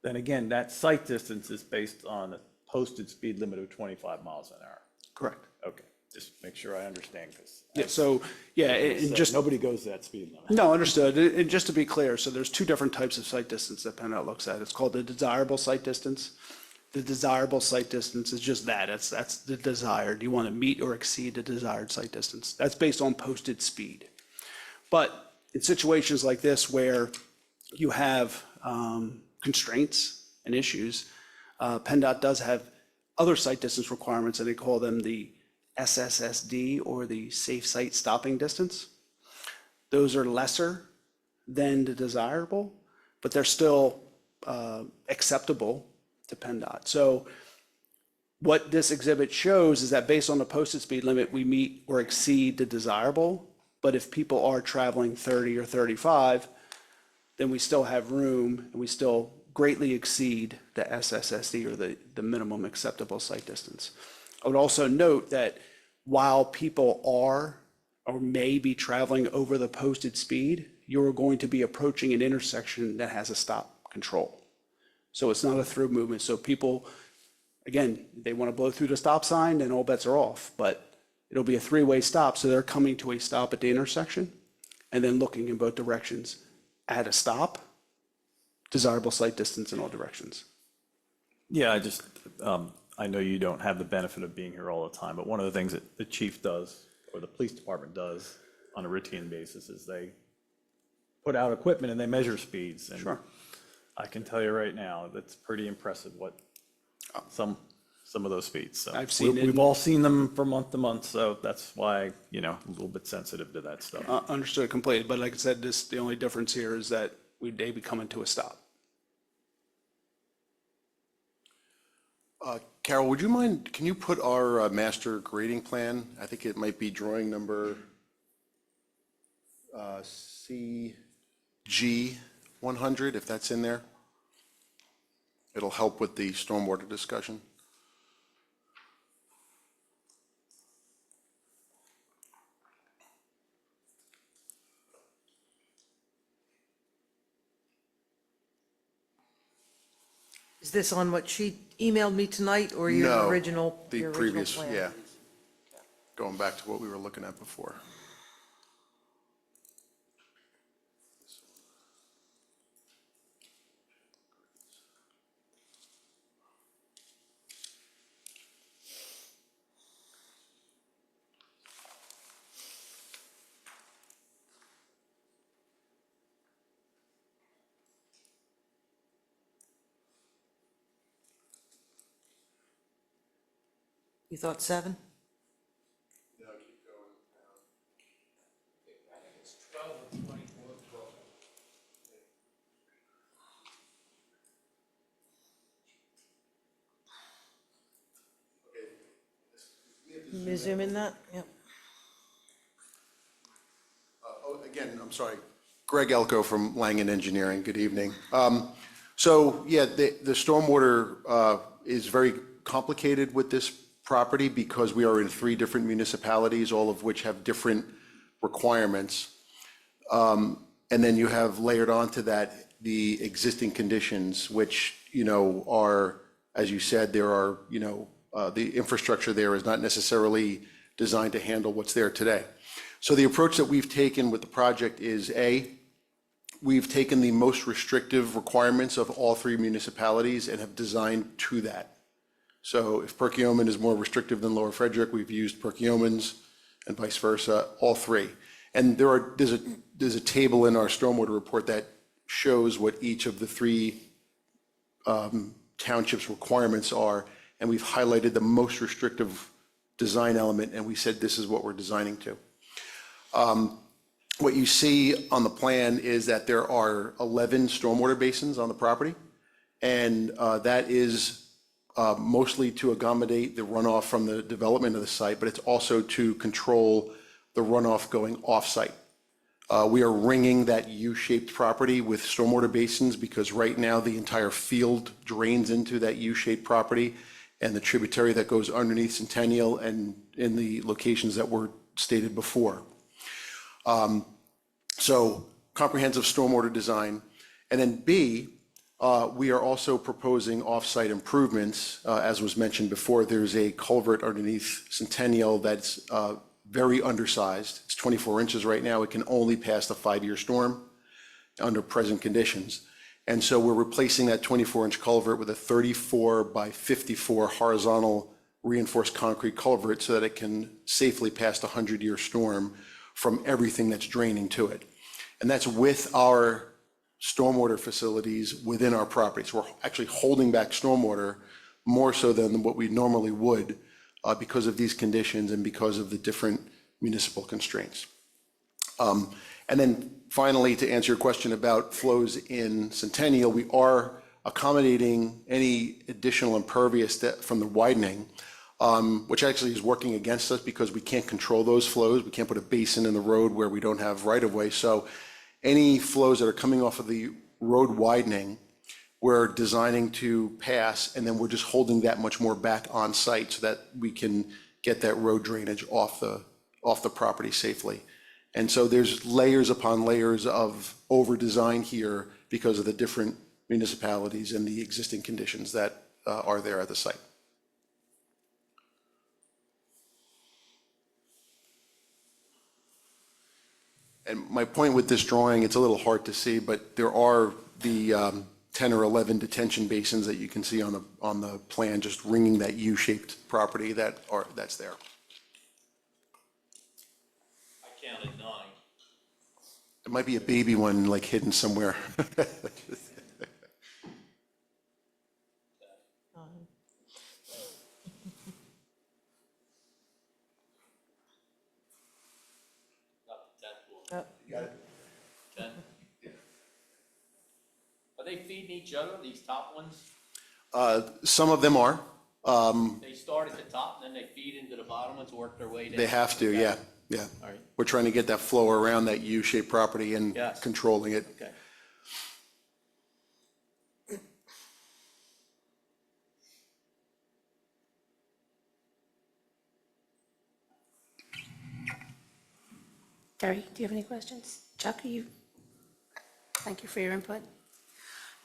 then again, that site distance is based on a posted speed limit of 25 miles an hour.
Correct.
Okay, just make sure I understand, because
Yeah, so, yeah, and just.
nobody goes that speed limit.
No, understood. And just to be clear, so there's two different types of site distance that PennDOT looks at. It's called the desirable site distance. The desirable site distance is just that. That's the desired. You want to meet or exceed the desired site distance. That's based on posted speed. But in situations like this where you have constraints and issues, PennDOT does have other site distance requirements, and they call them the SSSD, or the safe site stopping distance. Those are lesser than the desirable, but they're still acceptable to PennDOT. So what this exhibit shows is that based on the posted speed limit, we meet or exceed the desirable. But if people are traveling 30 or 35, then we still have room, and we still greatly exceed the SSSD, or the minimum acceptable site distance. I would also note that while people are or may be traveling over the posted speed, you're going to be approaching an intersection that has a stop control. So it's not a through movement. So people, again, they want to blow through the stop sign, then all bets are off. But it'll be a three-way stop, so they're coming to a stop at the intersection. and then looking in both directions at a stop, desirable sight distance in all directions.
Yeah, I know you don't have the benefit of being here all the time, but one of the things that the chief does, or the police department does on a routine basis, is they put out equipment and they measure speeds. And
Sure.
I can tell you right now, that's pretty impressive what some of those speeds. So
I've seen it.
we've all seen them from month to month, so that's why, a little bit sensitive to that stuff.
Understood completely, but like I said, the only difference here is that they be coming to a stop.
Carol, would you mind, can you put our master grading plan? I think it might be drawing number CG 100, if that's in there. It'll help with the stormwater discussion.
Is this on what she emailed me tonight, or your
No,
original,
the
your original
previous,
plan?
yeah. Going back to what we were looking at before.
You thought 7? Can you zoom in that? Yep.
Again, I'm sorry, Greg Elko from Langen Engineering, good evening. So, yeah, the stormwater is very complicated with this property because we are in 3 different municipalities, all of which have different requirements. And then you have layered onto that the existing conditions, which, are, as you said, there are, the infrastructure there is not necessarily designed to handle what's there today. So the approach that we've taken with the project is we've taken the most restrictive requirements of all 3 municipalities and have designed to that. So if Perkiomen is more restrictive than Lower Frederick, we've used Perkiomen's, and vice versa, all 3. And there's a table in our stormwater report that shows what each of the 3 townships' requirements are, and we've highlighted the most restrictive design element, and we said this is what we're designing to. What you see on the plan is that there are 11 stormwater basins on the property, and that is mostly to accommodate the runoff from the development of the site, but it's also to control the runoff going off-site. We are ringing that U-shaped property with stormwater basins because right now the entire field drains into that U-shaped property and the tributary that goes underneath Centennial and in the locations that were stated before. So comprehensive stormwater design. And then B, we are also proposing off-site improvements. As was mentioned before, there's a culvert underneath Centennial that's very undersized. It's 24 inches right now. It can only pass the 5-year storm under present conditions. And so we're replacing that 24-inch culvert with a 34 by 54 horizontal reinforced concrete culvert so that it can safely pass the 100-year storm from everything that's draining to it. And that's with our stormwater facilities within our property. So we're actually holding back stormwater more so than what we normally would because of these conditions and because of the different municipal constraints. And then finally, to answer your question about flows in Centennial, we are accommodating any additional impervious from the widening, which actually is working against us because we can't control those flows. We can't put a basin in the road where we don't have right-of-way. So any flows that are coming off of the road widening, we're designing to pass, and then we're just holding that much more back on site so that we can get that road drainage off the property safely. And so there's layers upon layers of over-design here because of the different municipalities and the existing conditions that are there at the site.
And my point with this drawing, it's a little hard to see, but there are the 10 or 11 detention basins that you can see on the plan, just ringing that U-shaped property that's there.
I counted 9.
It might be a baby one, like hidden somewhere.
Not the 10th one.
You got it?
10. Are they feeding each other, these top ones?
Some of them are.
They start at the top and then they feed into the bottom ones, work their way down?
They have to, yeah, yeah.
All right.
We're trying to get that flow around that U-shaped property and
Yes.
controlling it.
Okay.
Terry, do you have any questions? Chuck, thank you for your input.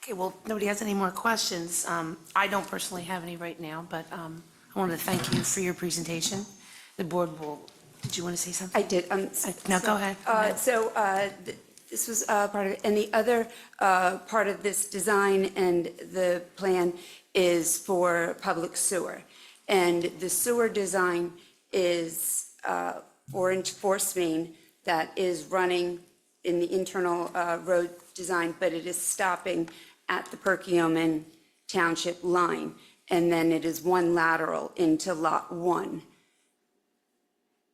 Okay, well, nobody has any more questions. I don't personally have any right now, but I wanted to thank you for your presentation. The board did you want to say something?
I did.
No, go ahead. Go ahead.
This was part of it. And the other part of this design and the plan is for public sewer. And the sewer design is 4-inch force main that is running in the internal road design, but it is stopping at the Perkiomen Township line. And then it is one lateral into Lot 1.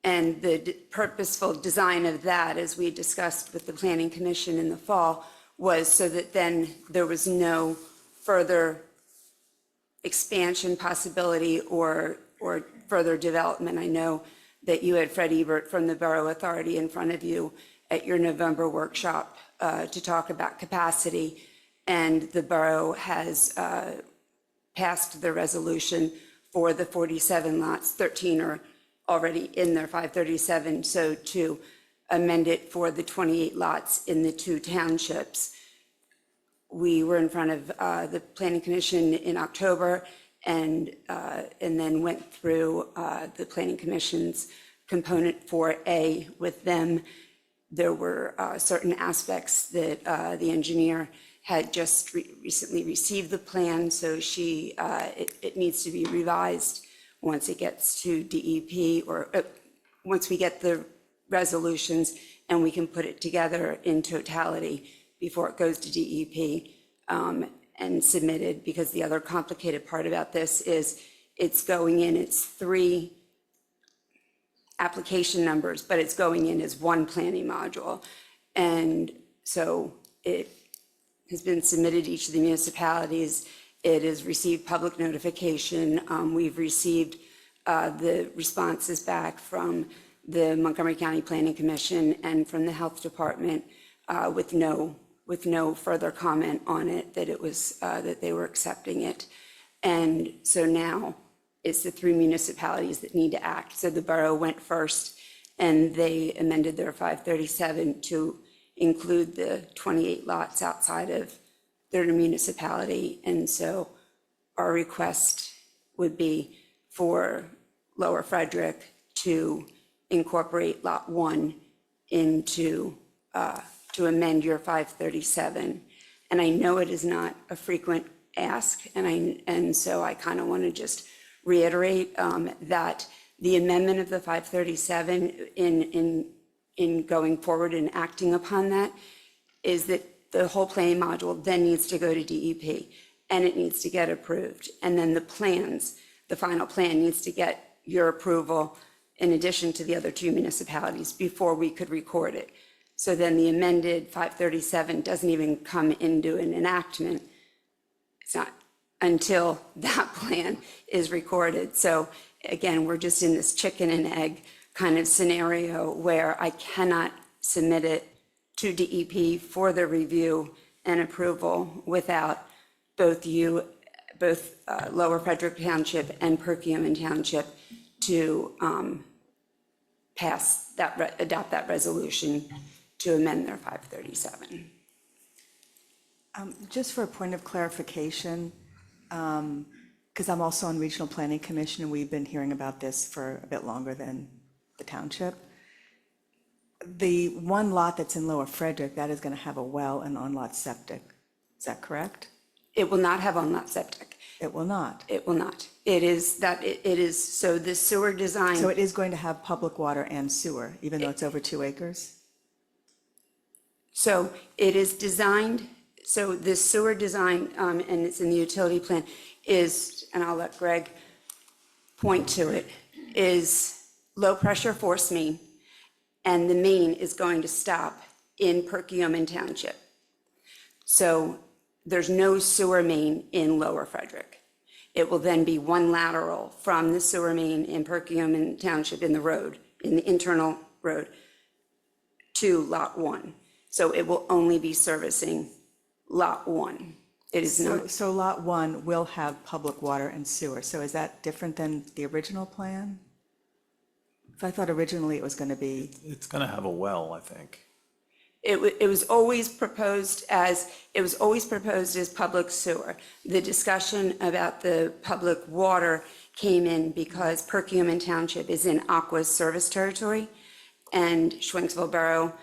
And the purposeful design of that, as we discussed with the Planning Commission in the fall, was so that then there was no further expansion possibility or further development. I know that you had Fred Ebert from the Borough Authority in front of you at your November workshop to talk about capacity, and the borough has passed the resolution for the 47 lots. 13 are already in their 537, so to amend it for the 28 lots in the 2 townships. We were in front of the Planning Commission in October and then went through the Planning Commission's component 4A with them. There were certain aspects that the engineer had just recently received the plan, so it needs to be revised once it gets to DEP, or once we get the resolutions and we can put it together in totality before it goes to DEP and submitted, because the other complicated part about this is it's going in, it's 3 application numbers, but it's going in as one planning module. And so it has been submitted to each of the municipalities. It has received public notification. We've received the responses back from the Montgomery County Planning Commission and from the Health Department with no further comment on it, that it was, that they were accepting it. And so now it's the 3 municipalities that need to act. So the borough went first and they amended their 537 to include the 28 lots outside of their municipality. And so our request would be for Lower Frederick to incorporate Lot 1 into, to amend your 537. And I know it is not a frequent ask, and so I kind of want to just reiterate that the amendment of the 537 in going forward and acting upon that is that the whole planning module then needs to go to DEP and it needs to get approved. And then the plans, the final plan needs to get your approval in addition to the other 2 municipalities before we could record it. So then the amended 537 doesn't even come into an enactment. It's not until that plan is recorded. So again, we're just in this chicken and egg kind of scenario where I cannot submit it to DEP for the review and approval without both Lower Frederick Township and Perkiomen Township to adopt that resolution to amend their 537.
Just for a point of clarification, because I'm also on Regional Planning Commission, and we've been hearing about this for a bit longer than the township. the one lot that's in Lower Frederick, that is going to have a well and on-lot septic. Is that correct?
It will not have on-lot septic.
It will not.
It will not. It is, so the sewer design.
So it is going to have public water and sewer, even though it's over 2 acres?
So it is designed, so the sewer design, and it's in the utility plan, is, and I'll let Greg point to it, is low-pressure force main, and the main is going to stop in Perkiomen Township. So there's no sewer main in Lower Frederick. It will then be one lateral from the sewer main in Perkiomen Township in the road, in the internal road, to Lot 1. So it will only be servicing Lot 1. It is not,
So Lot 1 will have public water and sewer. So is that different than the original plan? So I thought originally it was going to be,
It's going to have a well, I think.
it was always proposed as public sewer. The discussion about the public water came in because Perkiomen Township is in Aqua's service territory, and Schwenksville Borough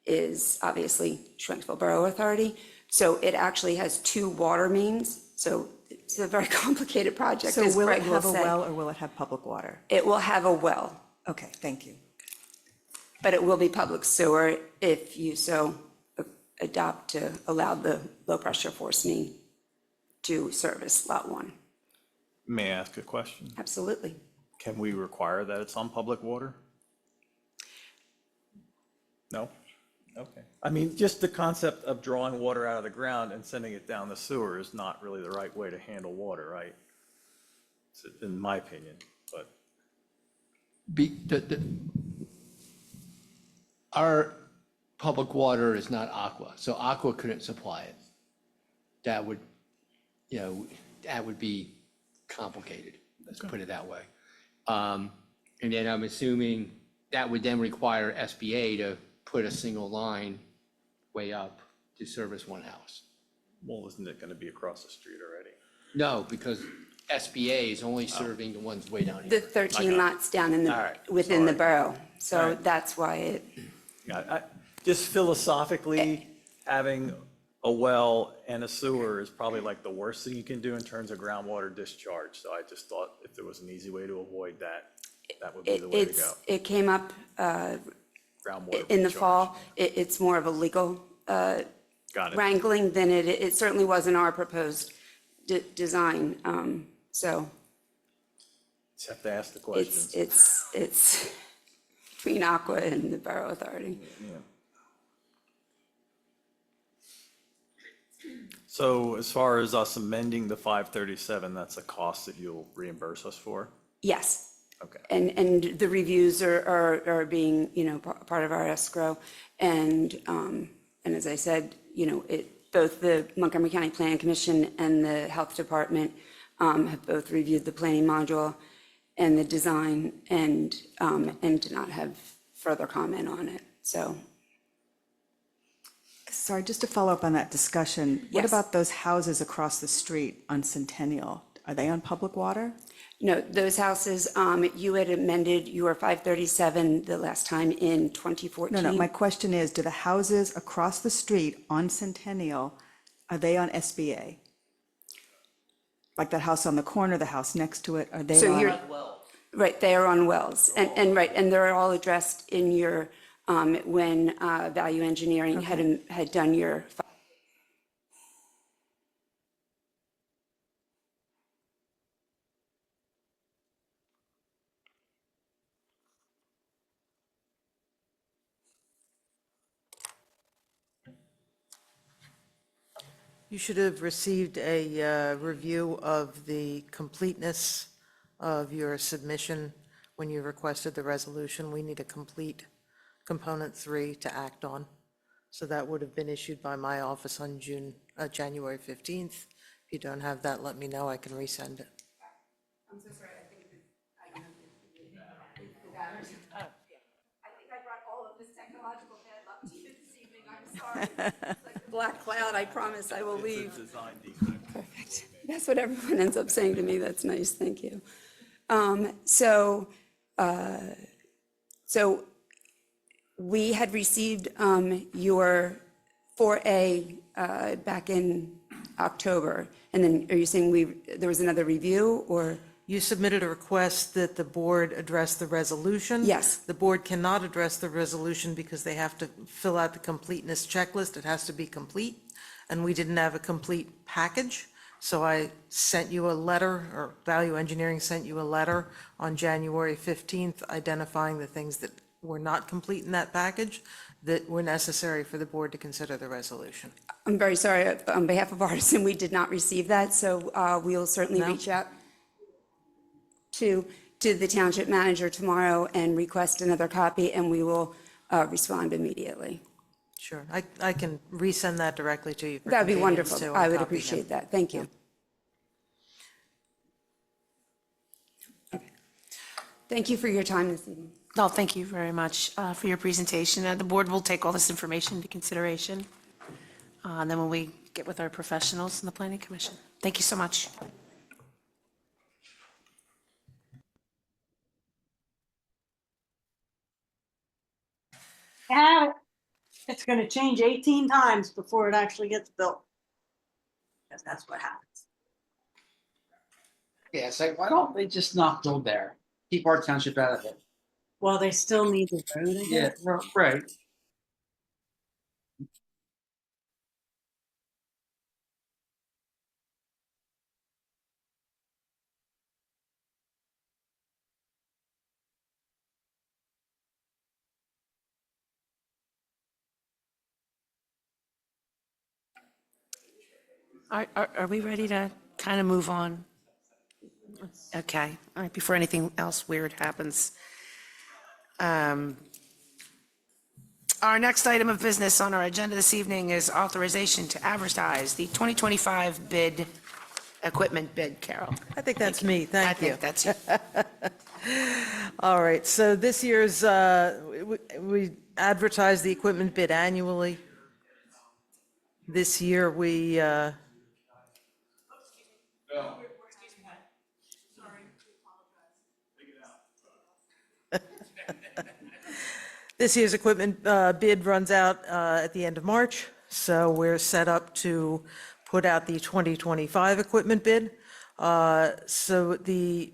is obviously Schwenksville Borough Authority. So it actually has 2 water mains, so it's a very complicated project,
so
as
will it
Greg will
have a
say.
well or will it have public water?
It will have a well,
Okay, thank you.
but it will be public sewer if you so adopt to allow the low-pressure force main to service Lot 1.
May I ask a question?
Absolutely.
Can we require that it's on public water? No? Okay. I mean, just the concept of drawing water out of the ground and sending it down the sewer is not really the right way to handle water, right? In my opinion, but.
Our public water is not Aqua, so Aqua couldn't supply it. That would, that would be complicated, let's put it that way. And then I'm assuming that would then require SBA to put a single line way up to service one house.
Well, isn't it going to be across the street already?
No, because SBA is only serving the ones way down
The
here.
13 lots down in
All
the,
right,
within the
sorry.
borough. So
right.
that's why it,
Yeah, just philosophically, having a well and a sewer is probably like the worst thing you can do in terms of groundwater discharge. So I just thought if there was an easy way to avoid that, that would be the way to go.
it came up
Groundwater
in the
recharge.
fall. It's more of a legal
Got it.
wrangling than it certainly wasn't our proposed design. So
Just have to ask the questions.
it's between Aqua and the Borough Authority.
Yeah. So as far as us amending the 537, that's a cost that you'll reimburse us for?
Yes.
Okay.
And the reviews are being, part of our escrow. And as I said, both the Montgomery County Planning Commission and the Health Department have both reviewed the planning module and the design and did not have further comment on it. So,
Sorry, just to follow up on that discussion, what
Yes.
about those houses across the street on Centennial? Are they on public water?
no, those houses, you had amended your 537 the last time in 2014.
No, my question is, do the houses across the street on Centennial, are they on SBA? Like that house on the corner, the house next to it, are they
So
on?
you're, right, they are on wells, and right, and they're all addressed in your, when value engineering had done your.
You should have received a review of the completeness of your submission when you requested the resolution. We need a complete component 3 to act on. So that would have been issued by my office on January 15th. If you don't have that, let me know. I can resend it.
I'm so sorry, I think I brought all of this technological bad luck to you this evening, I'm sorry. It's like the black cloud, I promise I will leave. Perfect. That's what everyone ends up saying to me, that's nice, thank you. So We had received your 4A back in October, and then are you saying there was another review, or?
You submitted a request that the board address the resolution.
Yes.
The board cannot address the resolution because they have to fill out the completeness checklist. It has to be complete, and we didn't have a complete package. So I sent you a letter, or Value Engineering sent you a letter on January 15th identifying the things that were not complete in that package that were necessary for the board to consider the resolution.
I'm very sorry, on behalf of Artisan, we did not receive that, so we'll certainly
No?
reach out to the township manager tomorrow and request another copy, and we will respond immediately.
Sure. I can resend that directly to you. for
That'd be
convenience,
wonderful.
too,
I
and
would
copy him.
appreciate that. Thank you. Okay. Thank you for your time this evening.
No, thank you very much for your presentation. The board will take all this information into consideration. And then when we get with our professionals in the planning commission. Thank you so much.
have it. It's gonna change 18 times before it actually gets built. Because that's what happens.
Yeah, it's like, why don't they just not build there? Keep our township out of it.
Well, they still need the road, I
Yeah,
guess.
right.
Are we ready to kind of move on? Okay, all right, before anything else weird happens. Our next item of business on our agenda this evening is authorization to advertise the 2025 equipment bid, Carol.
I think that's me. Thank you.
I think that's you.
All right, so this year's, we advertise the equipment bid annually. This year, we, this year's equipment bid runs out at the end of March, so we're set up to put out the 2025 equipment bid. So the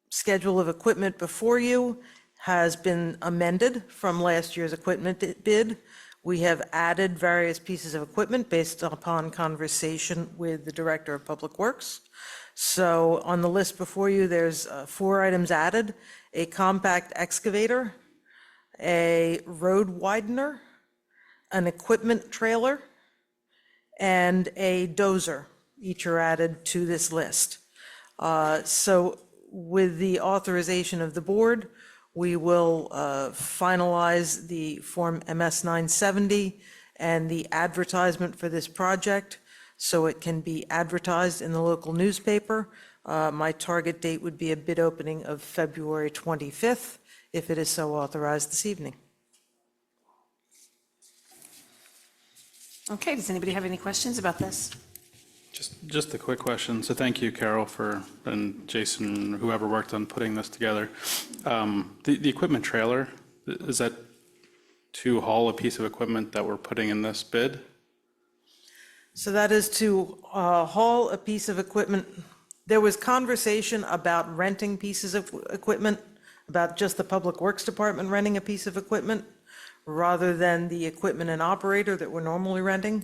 schedule of equipment before you has been amended from last year's equipment bid. We have added various pieces of equipment based upon conversation with the Director of Public Works. So on the list before you, there's 4 items added: a compact excavator, a road widener, an equipment trailer, and a dozer. Each are added to this list. So with the authorization of the board, we will finalize the Form MS 970 and the advertisement for this project so it can be advertised in the local newspaper. My target date would be a bid opening of February 25th, if it is so authorized this evening.
Okay, does anybody have any questions about this?
Just a quick question. So thank you, Carol, and Jason, whoever worked on putting this together. The equipment trailer, is that to haul a piece of equipment that we're putting in this bid?
So that is to haul a piece of equipment. There was conversation about renting pieces of equipment, about just the Public Works Department renting a piece of equipment, rather than the equipment and operator that we're normally renting.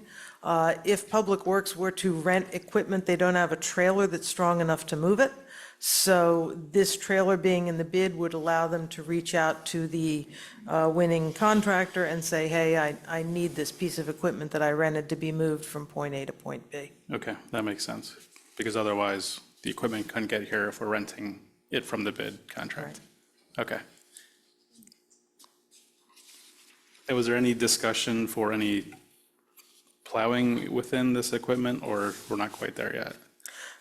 If Public Works were to rent equipment, they don't have a trailer that's strong enough to move it. So this trailer being in the bid would allow them to reach out to the winning contractor and say, hey, I need this piece of equipment that I rented to be moved from point A to point B.
Okay, that makes sense. Because otherwise, the equipment couldn't get here if we're renting it from the bid contract. Okay. And was there any discussion for any plowing within this equipment, or we're not quite there yet?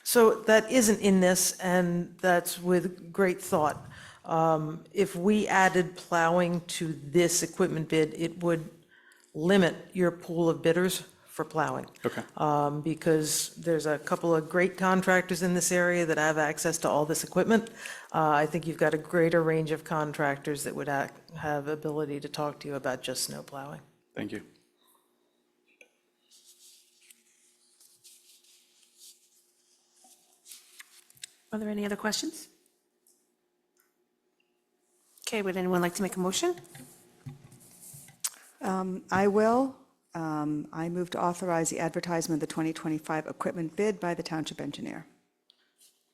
So that isn't in this, and that's with great thought. If we added plowing to this equipment bid, it would limit your pool of bidders for plowing.
Okay.
Because there's a couple of great contractors in this area that have access to all this equipment. I think you've got a greater range of contractors that would have ability to talk to you about just snow plowing.
Thank you.
Are there any other questions? Okay, would anyone like to make a motion?
I will. I move to authorize the advertisement of the 2025 equipment bid by the township engineer.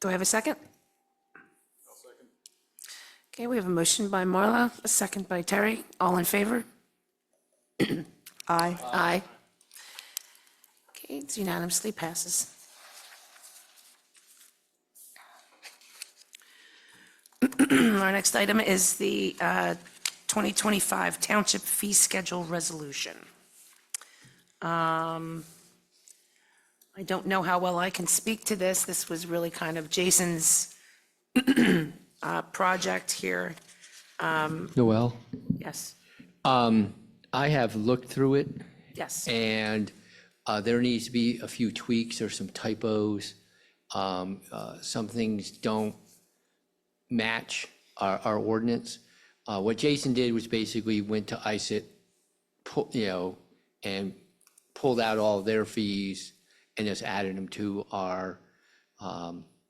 Do I have a second? Okay, we have a motion by Marla, a second by Terry. All in favor?
Aye.
Aye. Okay, it's unanimously passes. Our next item is the 2025 Township Fee Schedule Resolution. I don't know how well I can speak to this. This was really kind of Jason's project here.
Noel,
Yes,
I have looked through it,
yes.
and there needs to be a few tweaks or some typos. Some things don't match our ordinance. What Jason did was basically went to ICIT, and pulled out all of their fees and just added them to our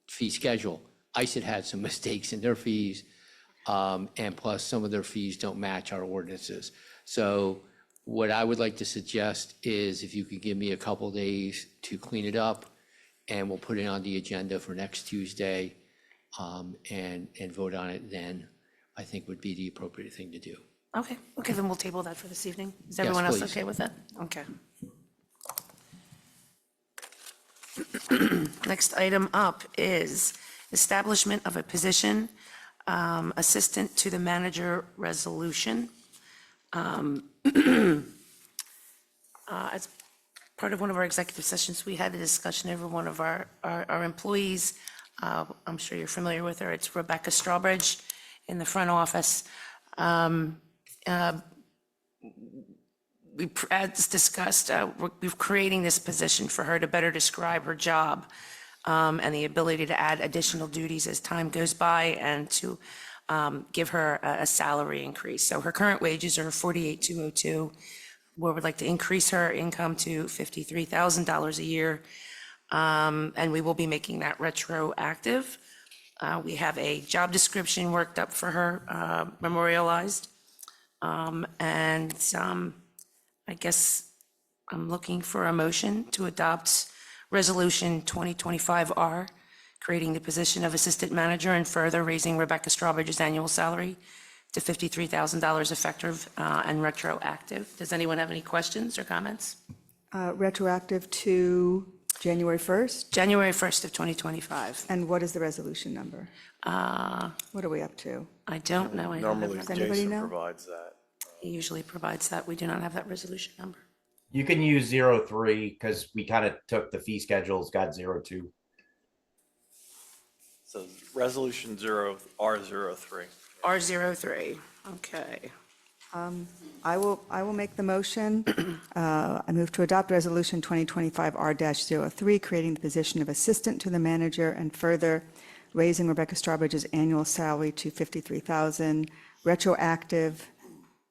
fee schedule. ICIT had some mistakes in their fees, and plus some of their fees don't match our ordinances. So what I would like to suggest is if you could give me a couple days to clean it up, and we'll put it on the agenda for next Tuesday, and vote on it then, I think would be the appropriate thing to do.
Okay, then we'll table that for this evening. Is
Yes,
everyone else
please.
okay with that? Okay. Next item up is establishment of a position, assistant to the manager resolution. As part of one of our executive sessions, we had a discussion over one of our employees. I'm sure you're familiar with her. It's Rebecca Strawbridge in the front office. As discussed, we're creating this position for her to better describe her job and the ability to add additional duties as time goes by and to give her a salary increase. So her current wages are $48,202. We would like to increase her income to $53,000 a year, and we will be making that retroactive. We have a job description worked up for her, memorialized. I guess I'm looking for a motion to adopt Resolution 2025R, creating the position of Assistant Manager and further raising Rebecca Strawbridge's annual salary to $53,000 effective and retroactive. Does anyone have any questions or comments?
Retroactive to January 1st?
January 1st of 2025.
And what is the resolution number? What are we up to?
I don't know. I don't have
Does
that.
anybody know?
Provides that.
He usually provides that. We do not have that resolution number.
You can use 03 because we kind of took the fee schedules, got 02.
So resolution R03.
R03, okay.
I will make the motion. I move to adopt Resolution 2025 R-03, creating the position of Assistant to the Manager and further raising Rebecca Strawbridge's annual salary to $53,000,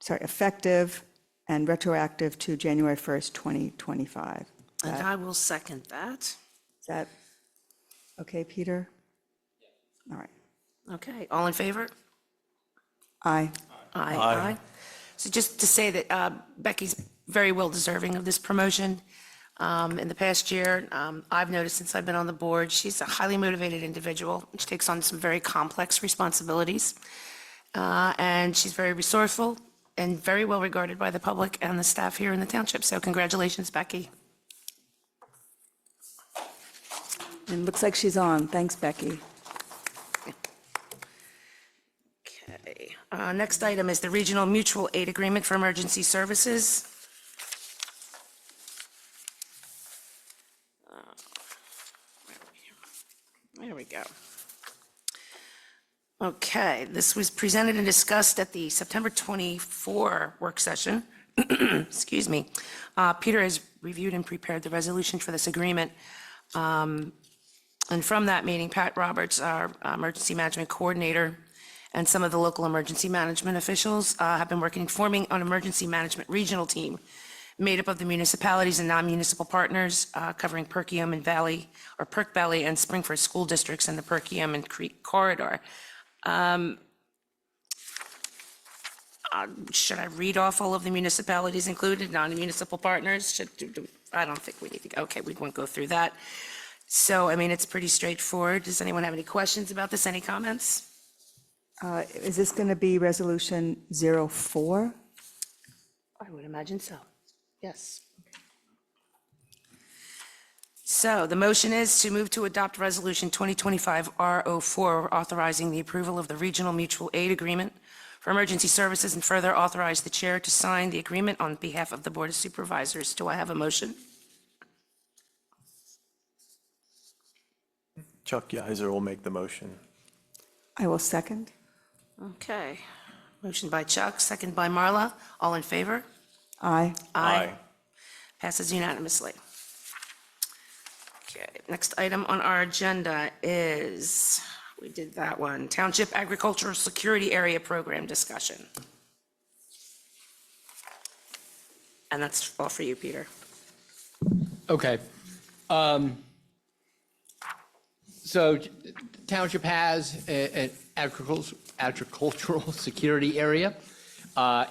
effective and retroactive to January 1st, 2025.
And I will second that.
Is that okay, Peter? All right.
Okay, all in favor?
Aye.
Aye. So just to say that Becky's very well deserving of this promotion. In the past year, I've noticed since I've been on the board, she's a highly motivated individual. She takes on some very complex responsibilities. And she's very resourceful and very well regarded by the public and the staff here in the township. So congratulations, Becky.
And it looks like she's on. Thanks, Becky.
Okay. Next item is the Regional Mutual Aid Agreement for Emergency Services. There we go. Okay, this was presented and discussed at the September 24 work session excuse me, Peter has reviewed and prepared the resolution for this agreement. And from that meeting, Pat Roberts, our emergency management coordinator, and some of the local emergency management officials have been forming an emergency management regional team made up of the municipalities and non-municipal partners covering Perkiomen and Valley, or Perk Valley and Springford school districts in the Perkiomen and Creek corridor. Should I read off all of the municipalities included, non-municipal partners? I don't think we need to, okay, we won't go through that. So, I mean, it's pretty straightforward. Does anyone have any questions about this? Any comments?
Is this going to be Resolution 04?
I would imagine so. Yes. So the motion is to move to adopt Resolution 2025-R04, authorizing the approval of the Regional Mutual Aid Agreement for emergency services and further authorize the chair to sign the agreement on behalf of the Board of Supervisors. Do I have a motion?
Chuck Yeiser will make the motion.
I will second.
Okay. Motion by Chuck, second by Marla. All in favor?
Aye.
Aye.
Passes unanimously. Okay, next item on our agenda is, we did that one, Township Agricultural Security Area Program discussion. And that's all for you, Peter.
Okay. So township has an agricultural security area.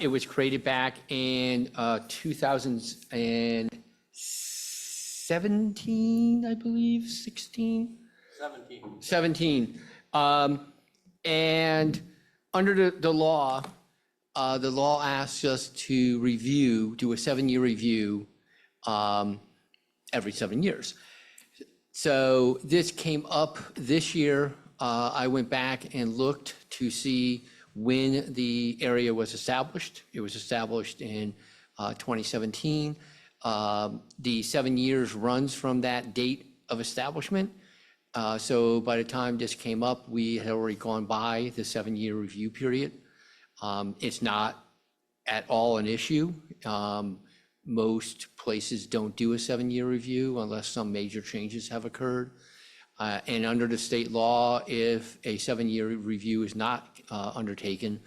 It was created back in 2017, I believe, 16? 17. And under the law asks us to do a 7-year review every 7 years. So this came up this year. I went back and looked to see when the area was established. It was established in 2017. The 7 years runs from that date of establishment. So by the time this came up, we had already gone by the 7-year review period. It's not at all an issue. Most places don't do a 7-year review unless some major changes have occurred. And under the state law, if a 7-year review is not undertaken,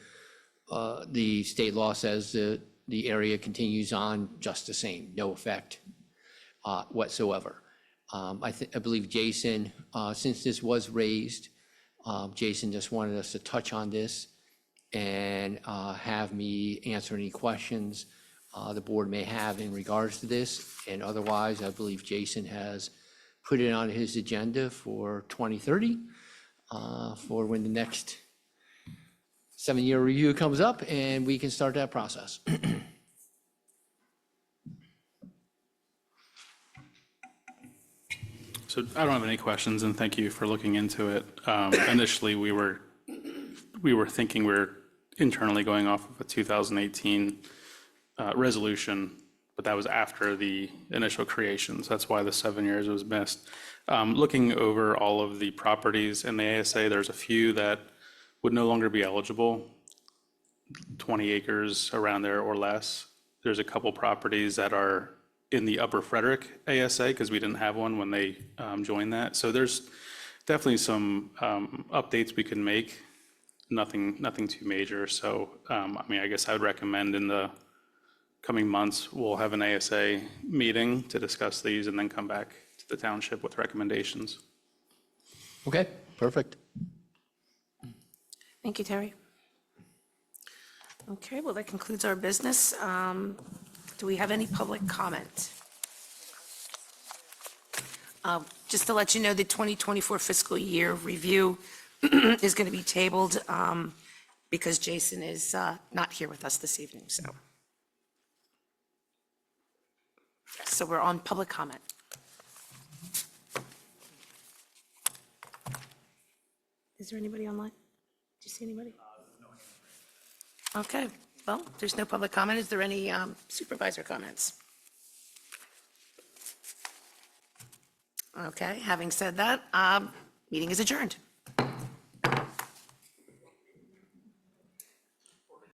the state law says that the area continues on just the same, no effect whatsoever. I believe Jason, since this was raised, Jason just wanted us to touch on this and have me answer any questions the board may have in regards to this. And otherwise, I believe Jason has put it on his agenda for 2030 for when the next 7-year review comes up and we can start that process.
So I don't have any questions, and thank you for looking into it. Initially, we were thinking we were internally going off of a 2018 resolution, but that was after the initial creations. That's why the 7 years was missed. Looking over all of the properties in the ASA, there's a few that would no longer be eligible, 20 acres around there or less. There's a couple properties that are in the Upper Frederick ASA because we didn't have one when they joined that. So there's definitely some updates we can make. Nothing too major. So I mean, I guess I would recommend in the coming months we'll have an ASA meeting to discuss these and then come back to the township with recommendations.
Okay, perfect.
Thank you, Terry. Okay, well, that concludes our business. Do we have any public comment? Just to let you know, the 2024 fiscal year review is going to be tabled because Jason is not here with us this evening, so. So we're on public comment. Is there anybody online? Do you see anybody? Okay, well, if there's no public comment. Is there any supervisor comments? Okay, having said that, meeting is adjourned.